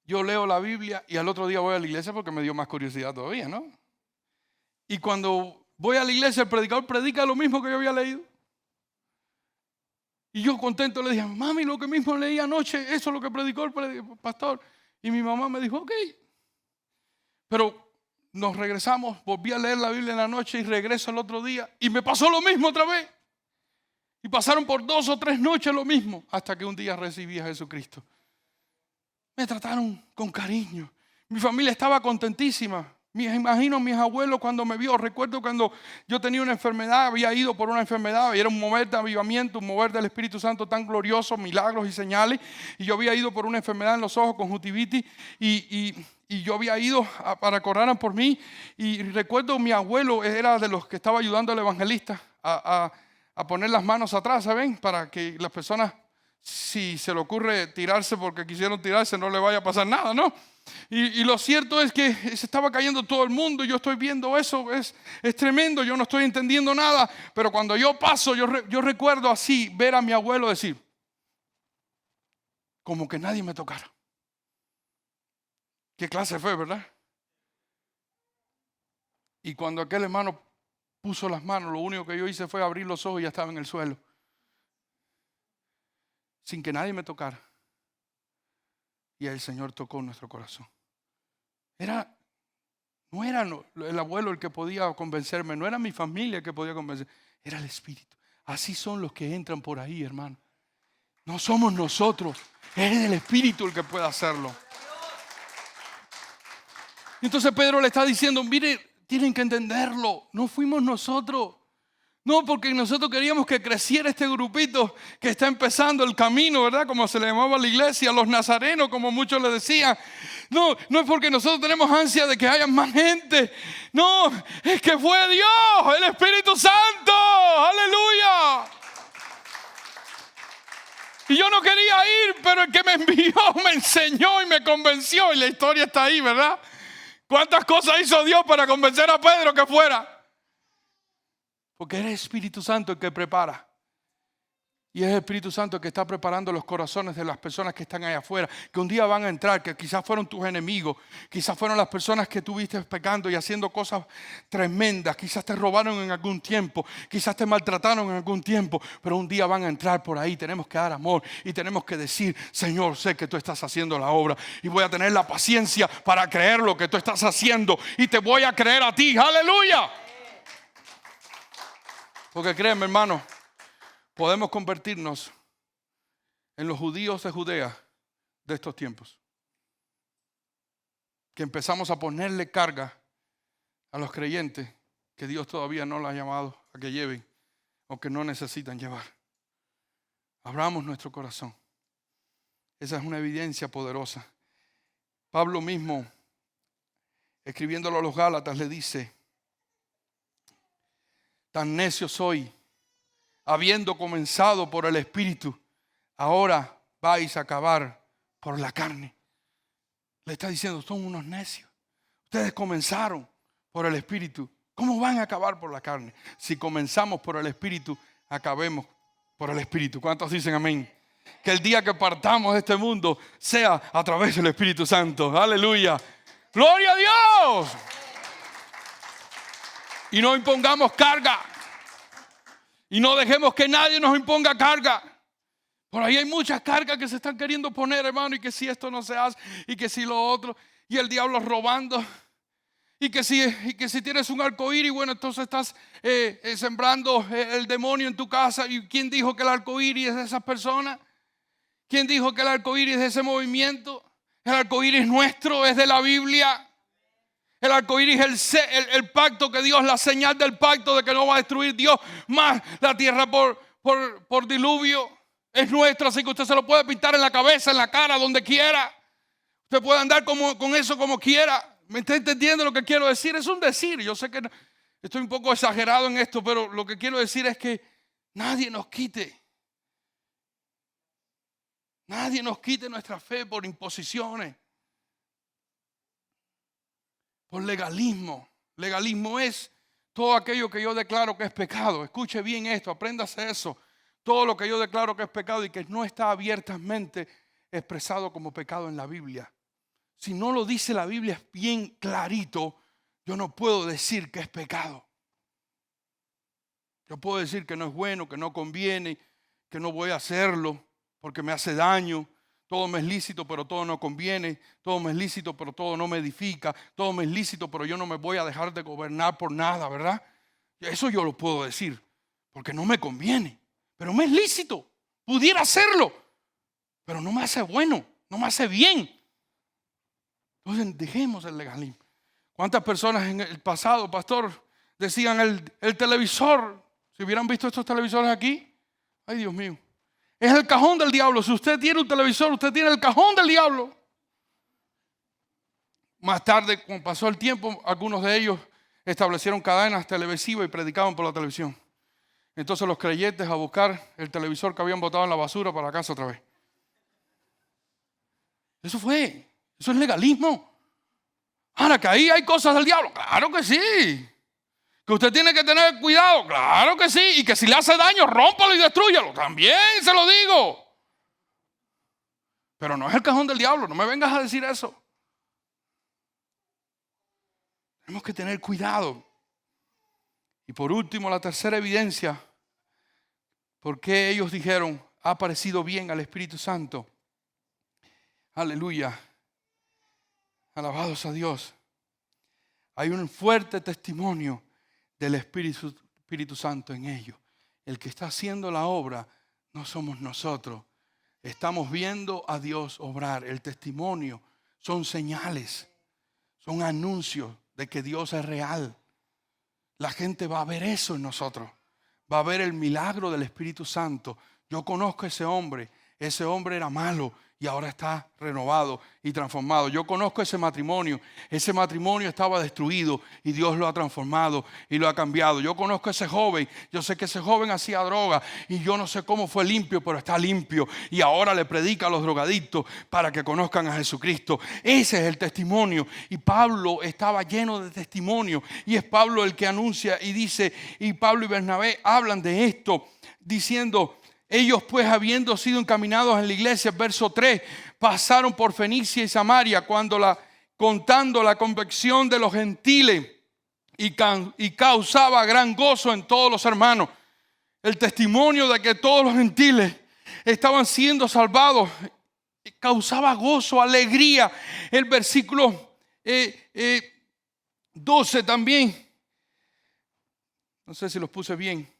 yo leo la Biblia y al otro día voy a la iglesia porque me dio más curiosidad todavía, ¿no? Y cuando voy a la iglesia, el predicador predica lo mismo que yo había leído. Y yo contento le dije, mami, lo que mismo leí anoche, eso es lo que predicó el pastor. Y mi mamá me dijo, ok. Pero nos regresamos, volví a leer la Biblia en la noche y regreso el otro día y me pasó lo mismo otra vez. Y pasaron por 2 o 3 noches lo mismo, hasta que un día recibí a Jesucristo. Me trataron con cariño. Mi familia estaba contentísima. Me imagino a mis abuelos cuando me vio. Recuerdo cuando yo tenía una enfermedad, había ido por una enfermedad y era un mover de avivamiento, un mover del Espíritu Santo tan glorioso, milagros y señales. Y yo había ido por una enfermedad en los ojos, conjuntivitis, y yo había ido para que oraran por mí. Y recuerdo mi abuelo era de los que estaba ayudando al evangelista a poner las manos atrás, ¿saben? Para que las personas, si se le ocurre tirarse porque quisieron tirarse, no le vaya a pasar nada, ¿no? Y lo cierto es que se estaba cayendo todo el mundo. Yo estoy viendo eso, es tremendo, yo no estoy entendiendo nada. Pero cuando yo paso, yo recuerdo así, ver a mi abuelo decir, como que nadie me tocara. ¿Qué clase fue, verdad? Y cuando aquel hermano puso las manos, lo único que yo hice fue abrir los ojos y ya estaba en el suelo, sin que nadie me tocara. Y el Señor tocó nuestro corazón. Era No era el abuelo el que podía convencerme, no era mi familia el que podía convencerme, era el Espíritu. Así son los que entran por ahí, hermano. No somos nosotros, es el Espíritu el que puede hacerlo. Entonces Pedro le está diciendo, mire, tienen que entenderlo, no fuimos nosotros. No, porque nosotros queríamos que creciera este grupito que está empezando el camino, ¿verdad? Como se le llamaba a la iglesia, los nazarenos, como muchos le decían. No, no es porque nosotros tenemos ansia de que haya más gente. No, es que fue Dios, el Espíritu Santo. ¡Aleluya! Y yo no quería ir, pero el que me envió me enseñó y me convenció. Y la historia está ahí, ¿verdad? ¿Cuántas cosas hizo Dios para convencer a Pedro que fuera? Porque es el Espíritu Santo el que prepara. Y es el Espíritu Santo el que está preparando los corazones de las personas que están allá afuera, que un día van a entrar, que quizás fueron tus enemigos, quizás fueron las personas que tuviste pecando y haciendo cosas tremendas, quizás te robaron en algún tiempo, quizás te maltrataron en algún tiempo, pero un día van a entrar por ahí. Tenemos que dar amor y tenemos que decir, Señor, sé que tú estás haciendo la obra y voy a tener la paciencia para creer lo que tú estás haciendo y te voy a creer a ti. ¡Aleluya! Porque créeme, hermano, podemos convertirnos en los judíos de Judea de estos tiempos. Que empezamos a ponerle carga a los creyentes que Dios todavía no los ha llamado a que lleven o que no necesitan llevar. Abramos nuestro corazón. Esa es una evidencia poderosa. Pablo mismo, escribiéndolo a los Gálatas, le dice, tan necio soy, habiendo comenzado por el Espíritu, ahora vais a acabar por la carne. Le está diciendo, son unos necios. Ustedes comenzaron por el Espíritu. ¿Cómo van a acabar por la carne? Si comenzamos por el Espíritu, acabemos por el Espíritu. ¿Cuántos dicen amén? Que el día que partamos de este mundo sea a través del Espíritu Santo. Aleluya. ¡Gloria a Dios! Y no impongamos carga. Y no dejemos que nadie nos imponga carga. Por ahí hay muchas cargas que se están queriendo poner, hermano. Y que si esto no se hace, y que si lo otro. Y el diablo robando. Y que si tienes un arcoíris, bueno, entonces estás sembrando el demonio en tu casa. ¿Y quién dijo que el arcoíris es de esas personas? ¿Quién dijo que el arcoíris es de ese movimiento? El arcoíris nuestro es de la Biblia. El arcoíris es el pacto que Dios, la señal del pacto de que no va a destruir Dios más la tierra por diluvio. Es nuestro, así que usted se lo puede pintar en la cabeza, en la cara, donde quiera. Usted puede andar con eso como quiera. ¿Me está entendiendo lo que quiero decir? Es un decir. Yo sé que estoy un poco exagerado en esto, pero lo que quiero decir es que nadie nos quite. Nadie nos quite nuestra fe por imposiciones. Por legalismo. Legalismo es todo aquello que yo declaro que es pecado. Escuche bien esto, apréndase eso. Todo lo que yo declaro que es pecado y que no está abiertamente expresado como pecado en la Biblia. Si no lo dice la Biblia bien clarito, yo no puedo decir que es pecado. Yo puedo decir que no es bueno, que no conviene, que no voy a hacerlo porque me hace daño. Todo me es lícito, pero todo no conviene. Todo me es lícito, pero todo no me edifica. Todo me es lícito, pero yo no me voy a dejar de gobernar por nada, ¿verdad? Eso yo lo puedo decir, porque no me conviene. Pero me es lícito. Pudiera hacerlo, pero no me hace bueno, no me hace bien. Entonces dejemos el legalismo. ¿Cuántas personas en el pasado, pastor, decían el televisor? Si hubieran visto estos televisores aquí, ay Dios mío. Es el cajón del diablo. Si usted tiene un televisor, usted tiene el cajón del diablo. Más tarde, cuando pasó el tiempo, algunos de ellos establecieron cadenas televisivas y predicaban por la televisión. Entonces los creyentes a buscar el televisor que habían botado en la basura para casa otra vez. Eso es legalismo. Ahora que ahí hay cosas del diablo, claro que sí. Que usted tiene que tener cuidado, claro que sí. Y que si le hace daño, rómpalo y destrúyalo, también se lo digo. Pero no es el cajón del diablo, no me vengas a decir eso. Tenemos que tener cuidado. Y por último, la tercera evidencia, por qué ellos dijeron, ha parecido bien al Espíritu Santo. Aleluya. Alabados a Dios. Hay un fuerte testimonio del Espíritu Santo en ellos. El que está haciendo la obra no somos nosotros. Estamos viendo a Dios obrar. El testimonio son señales, son anuncios de que Dios es real. La gente va a ver eso en nosotros. Va a ver el milagro del Espíritu Santo. Yo conozco a ese hombre. Ese hombre era malo y ahora está renovado y transformado. Yo conozco ese matrimonio. Ese matrimonio estaba destruido y Dios lo ha transformado y lo ha cambiado. Yo conozco a ese joven. Yo sé que ese joven hacía droga y yo no sé cómo fue limpio, pero está limpio. Y ahora le predica a los drogadictos para que conozcan a Jesucristo. Ese es el testimonio. Y Pablo estaba lleno de testimonio. Y es Pablo el que anuncia y dice, y Pablo y Bernabé hablan de esto diciendo: ellos pues, habiendo sido encaminados en la iglesia, verso 3, pasaron por Fenicia y Samaria contando la conversión de los gentiles y causaba gran gozo en todos los hermanos. El testimonio de que todos los gentiles estaban siendo salvados causaba gozo, alegría. El versículo 12 también. No sé si los puse bien.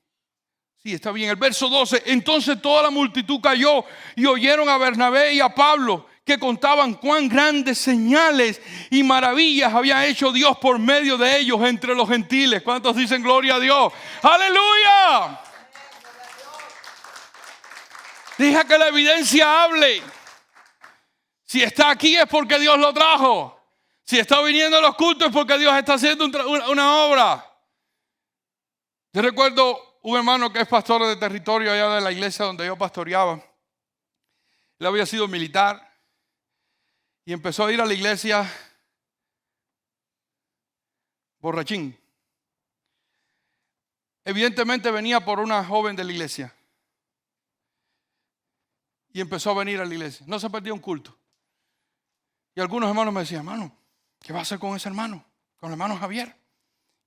Sí, está bien. El verso 12. Entonces toda la multitud cayó y oyeron a Bernabé y a Pablo, que contaban cuán grandes señales y maravillas había hecho Dios por medio de ellos entre los gentiles. ¿Cuántos dicen gloria a Dios? ¡Aleluya! Deja que la evidencia hable. Si está aquí es porque Dios lo trajo. Si está viniendo a los cultos es porque Dios está haciendo una obra. Yo recuerdo un hermano que es pastor de territorio allá de la iglesia donde yo pastoreaba. Él había sido militar y empezó a ir a la iglesia borrachín. Evidentemente venía por una joven de la iglesia y empezó a venir a la iglesia. No se perdía un culto. Y algunos hermanos me decían: hermano, ¿qué va a hacer con ese hermano? Con el hermano Javier,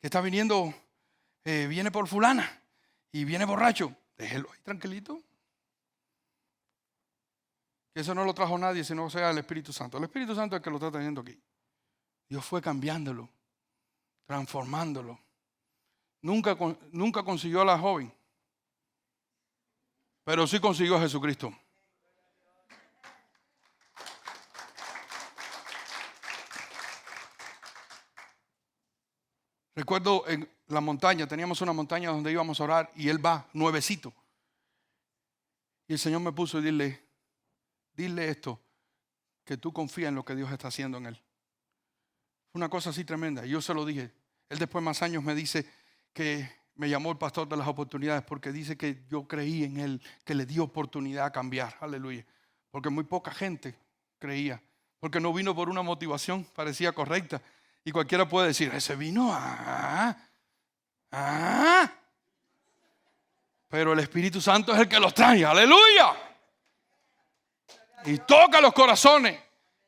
que está viniendo, viene por fulana y viene borracho. Déjelo ahí tranquilito. Que eso no lo trajo nadie, sino sea el Espíritu Santo. El Espíritu Santo es el que lo está trayendo aquí. Dios fue cambiándolo, transformándolo. Nunca consiguió a la joven, pero sí consiguió a Jesucristo. Recuerdo en la montaña, teníamos una montaña donde íbamos a orar y él va nuevecito. Y el Señor me puso y dile esto, que tú confías en lo que Dios está haciendo en él. Fue una cosa así tremenda. Y yo se lo dije. Él después, más años, me dice que me llamó el pastor de las oportunidades porque dice que yo creí en él, que le di oportunidad a cambiar. Aleluya. Porque muy poca gente creía. Porque no vino por una motivación, parecía correcta. Y cualquiera puede decir: ese vino pero el Espíritu Santo es el que los trae. Aleluya. Y toca los corazones.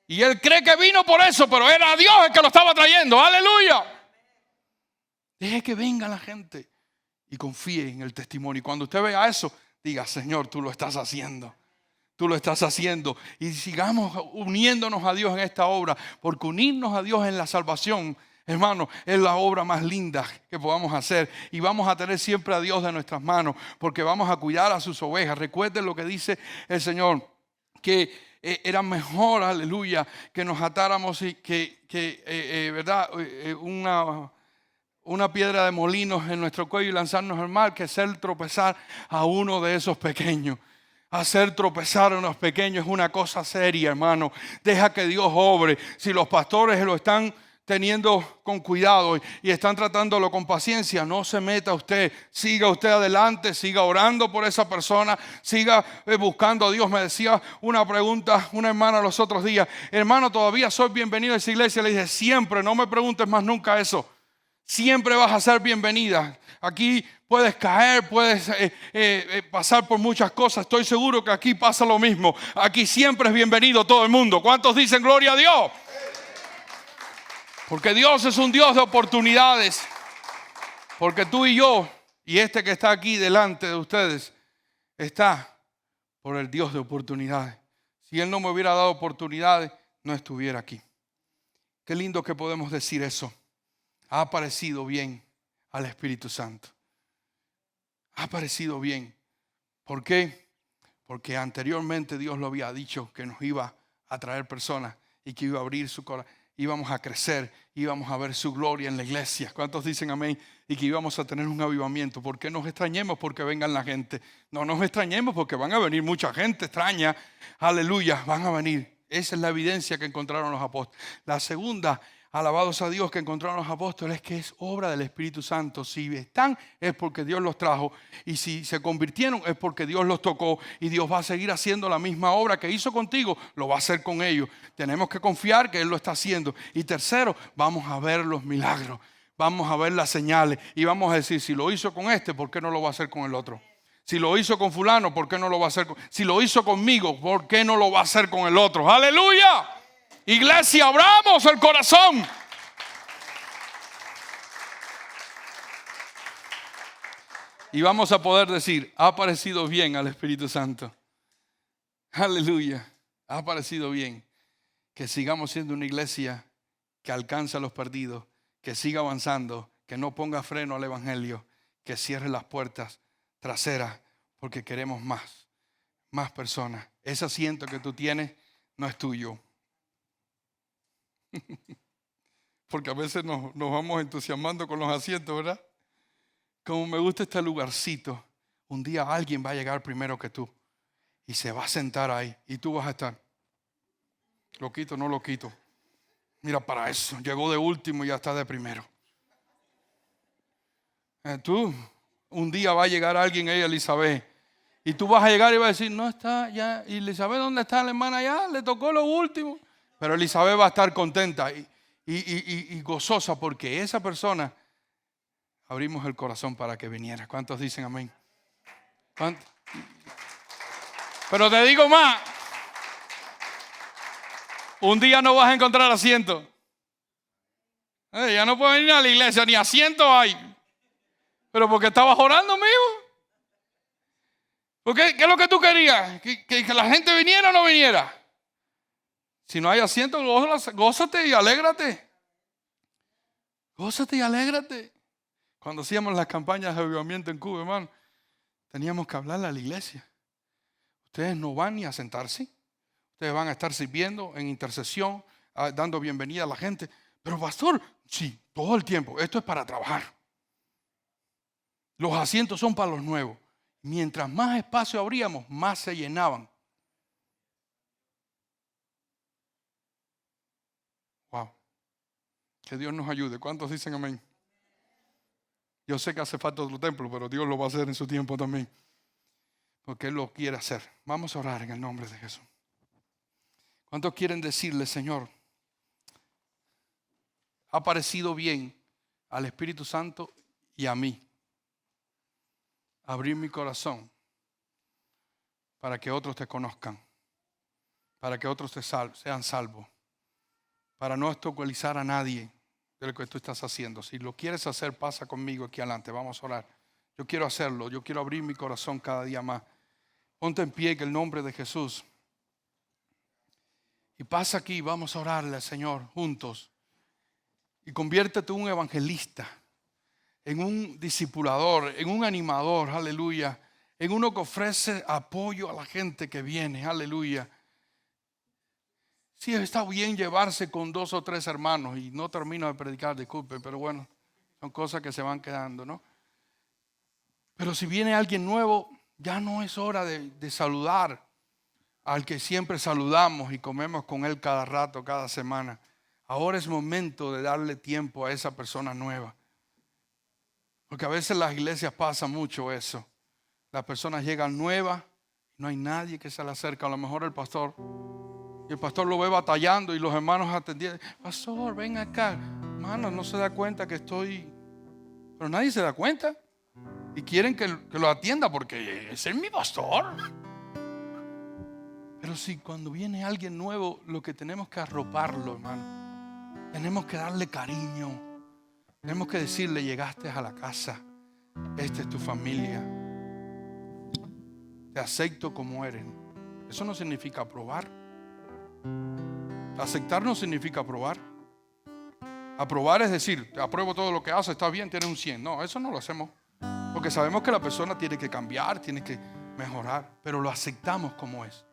Y él cree que vino por eso, pero era Dios el que lo estaba trayendo. Aleluya. Deje que venga la gente y confíe en el testimonio. Y cuando usted vea eso, diga: Señor, tú lo estás haciendo. Tú lo estás haciendo. Y sigamos uniéndonos a Dios en esta obra. Porque unirnos a Dios en la salvación, hermano, es la obra más linda que podamos hacer. Y vamos a tener siempre a Dios de nuestras manos. Porque vamos a cuidar a sus ovejas. Recuerden lo que dice el Señor. Que era mejor, aleluya, que nos atáramos y ¿verdad? Una piedra de molinos en nuestro cuello y lanzarnos al mar, que hacer tropezar a uno de esos pequeños. Hacer tropezar a unos pequeños es una cosa seria, hermano. Deja que Dios obre. Si los pastores lo están teniendo con cuidado y están tratándolo con paciencia, no se meta usted. Siga usted adelante, siga orando por esa persona, siga buscando a Dios. Me decía una pregunta una hermana los otros días: hermano, ¿todavía soy bienvenido a esa iglesia? Le dije: siempre, no me preguntes más nunca eso. Siempre vas a ser bienvenida. Aquí puedes caer, puedes pasar por muchas cosas. Estoy seguro que aquí pasa lo mismo. Aquí siempre es bienvenido todo el mundo. ¿Cuántos dicen gloria a Dios? Porque Dios es un Dios de oportunidades. Porque tú y yo, y este que está aquí delante de ustedes, está por el Dios de oportunidades. Si Él no me hubiera dado oportunidades, no estuviera aquí. Qué lindo que podemos decir eso. Ha parecido bien al Espíritu Santo. Ha parecido bien. ¿Por qué? Porque anteriormente Dios lo había dicho que nos iba a traer personas y que iba a abrir su corazón. Íbamos a crecer, íbamos a ver su gloria en la iglesia. ¿Cuántos dicen amén? Y que íbamos a tener un avivamiento. ¿Por qué nos extrañemos? Porque vengan la gente. No nos extrañemos porque van a venir mucha gente extraña. Aleluya, van a venir. Esa es la evidencia que encontraron los apóstoles. La segunda, alabados a Dios, que encontraron los apóstoles, es que es obra del Espíritu Santo. Si están es porque Dios los trajo, y si se convirtieron es porque Dios los tocó, y Dios va a seguir haciendo la misma obra que hizo contigo, lo va a hacer con ellos. Tenemos que confiar que Él lo está haciendo. Y tercero, vamos a ver los milagros, vamos a ver las señales, y vamos a decir, si lo hizo con este, ¿por qué no lo va a hacer con el otro? Si lo hizo con fulano, ¿por qué no lo va a hacer si lo hizo conmigo, ¿por qué no lo va a hacer con el otro? ¡Aleluya! Iglesia, abramos el corazón. Y vamos a poder decir, ha parecido bien al Espíritu Santo. Aleluya. Ha parecido bien que sigamos siendo una iglesia que alcanza a los perdidos, que siga avanzando, que no ponga freno al evangelio, que cierre las puertas traseras, porque queremos más personas. Ese asiento que tú tienes no es tuyo. Porque a veces nos vamos entusiasmando con los asientos, ¿verdad? Como me gusta este lugarcito. Un día alguien va a llegar primero que tú y se va a sentar ahí y tú vas a estar. Lo quito, no lo quito. Mira, para eso, llegó de último y ya está de primero. Tú, un día va a llegar alguien ahí, Elizabeth, y tú vas a llegar y vas a decir, no está ya. ¿Y Elizabeth dónde está la hermana? Ya le tocó lo último. Pero Elizabeth va a estar contenta y gozosa porque esa persona abrimos el corazón para que viniera. ¿Cuántos dicen amén? ¿Cuántos? Pero te digo más. Un día no vas a encontrar asiento. Ya no puedes venir a la iglesia, ni asiento hay. Pero porque estabas orando, amigo. ¿Qué es lo que tú querías? ¿Que la gente viniera o no viniera? Si no hay asiento, gózate y alégrate. Gózate y alégrate. Cuando hacíamos las campañas de avivamiento en Cuba, hermano, teníamos que hablarle a la iglesia. Ustedes no van ni a sentarse. Ustedes van a estar sirviendo en intercesión, dando bienvenida a la gente. Pero pastor, sí, todo el tiempo. Esto es para trabajar. Los asientos son para los nuevos. Mientras más espacio abríamos, más se llenaban. Wow. Que Dios nos ayude. ¿Cuántos dicen amén? Yo sé que hace falta otro templo, pero Dios lo va a hacer en su tiempo también. Porque Él lo quiere hacer. Vamos a orar en el nombre de Jesús. ¿Cuántos quieren decirle, Señor, ha parecido bien al Espíritu Santo y a mí abrir mi corazón para que otros te conozcan, para que otros sean salvos, para no obstaculizar a nadie de lo que tú estás haciendo? Si lo quieres hacer, pasa conmigo aquí adelante. Vamos a orar. Yo quiero hacerlo. Yo quiero abrir mi corazón cada día más. Ponte en pie en el nombre de Jesús. Y pasa aquí, vamos a orarle al Señor juntos. Y conviértete en un evangelista, en un discipulador, en un animador, aleluya. En uno que ofrece apoyo a la gente que viene, aleluya. Sí, está bien llevarse con 2 o 3 hermanos, y no termino de predicar, disculpen, pero bueno, son cosas que se van quedando, ¿no? Pero si viene alguien nuevo, ya no es hora de saludar al que siempre saludamos y comemos con él cada rato, cada semana. Ahora es momento de darle tiempo a esa persona nueva. Porque a veces en las iglesias pasa mucho eso. Las personas llegan nuevas, no hay nadie que se le acerca. A lo mejor el pastor, y el pastor lo ve batallando y los hermanos atendiendo. Pastor, ven acá. Hermano, no se da cuenta que estoy... Pero nadie se da cuenta. Y quieren que lo atienda porque ese es mi pastor. Pero si cuando viene alguien nuevo, lo que tenemos que arroparlo, hermano. Tenemos que darle cariño. Tenemos que decirle, llegaste a la casa. Esta es tu familia. Te acepto como eres. Eso no significa aprobar. Aceptar no significa aprobar. Aprobar es decir, apruebo todo lo que hace, está bien, tiene un 100. No, eso no lo hacemos. Porque sabemos que la persona tiene que cambiar, tiene que mejorar, pero lo aceptamos como es.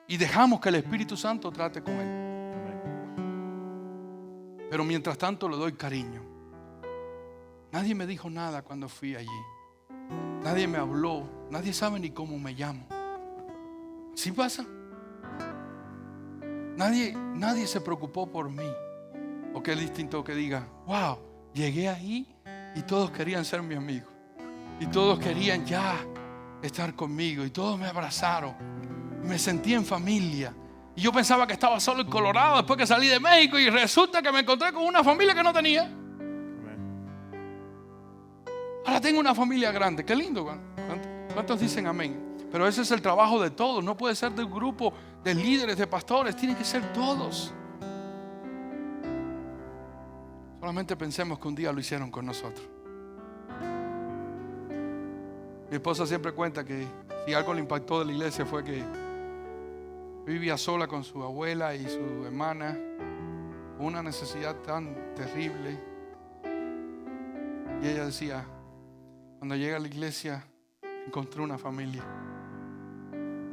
Y dejamos que el Espíritu Santo trate con él. Pero mientras tanto le doy cariño. Nadie me dijo nada cuando fui allí. Nadie me habló. Nadie sabe ni cómo me llamo. ¿Sí pasa? Nadie se preocupó por mí. ¿O qué es distinto que diga, wow, llegué ahí y todos querían ser mi amigo? Y todos querían ya estar conmigo. Y todos me abrazaron. Me sentí en familia. Y yo pensaba que estaba solo en Colorado después que salí de México. Y resulta que me encontré con una familia que no tenía. Ahora tengo una familia grande. Qué lindo. ¿Cuántos dicen amén? Pero ese es el trabajo de todos. No puede ser de un grupo de líderes, de pastores. Tienen que ser todos. Solamente pensemos que un día lo hicieron con nosotros. Mi esposa siempre cuenta que si algo le impactó de la iglesia fue que vivía sola con su abuela y su hermana, con una necesidad tan terrible. Y ella decía, cuando llega a la iglesia, encontró una familia.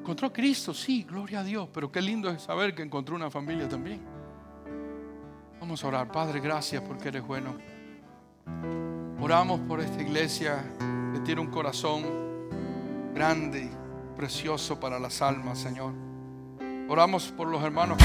Encontró a Cristo, sí, gloria a Dios, pero qué lindo es saber que encontró una familia también. Vamos a orar. Padre, gracias porque eres bueno. Oramos por esta iglesia que tiene un corazón grande y precioso para las almas, Señor. Oramos por los hermanos que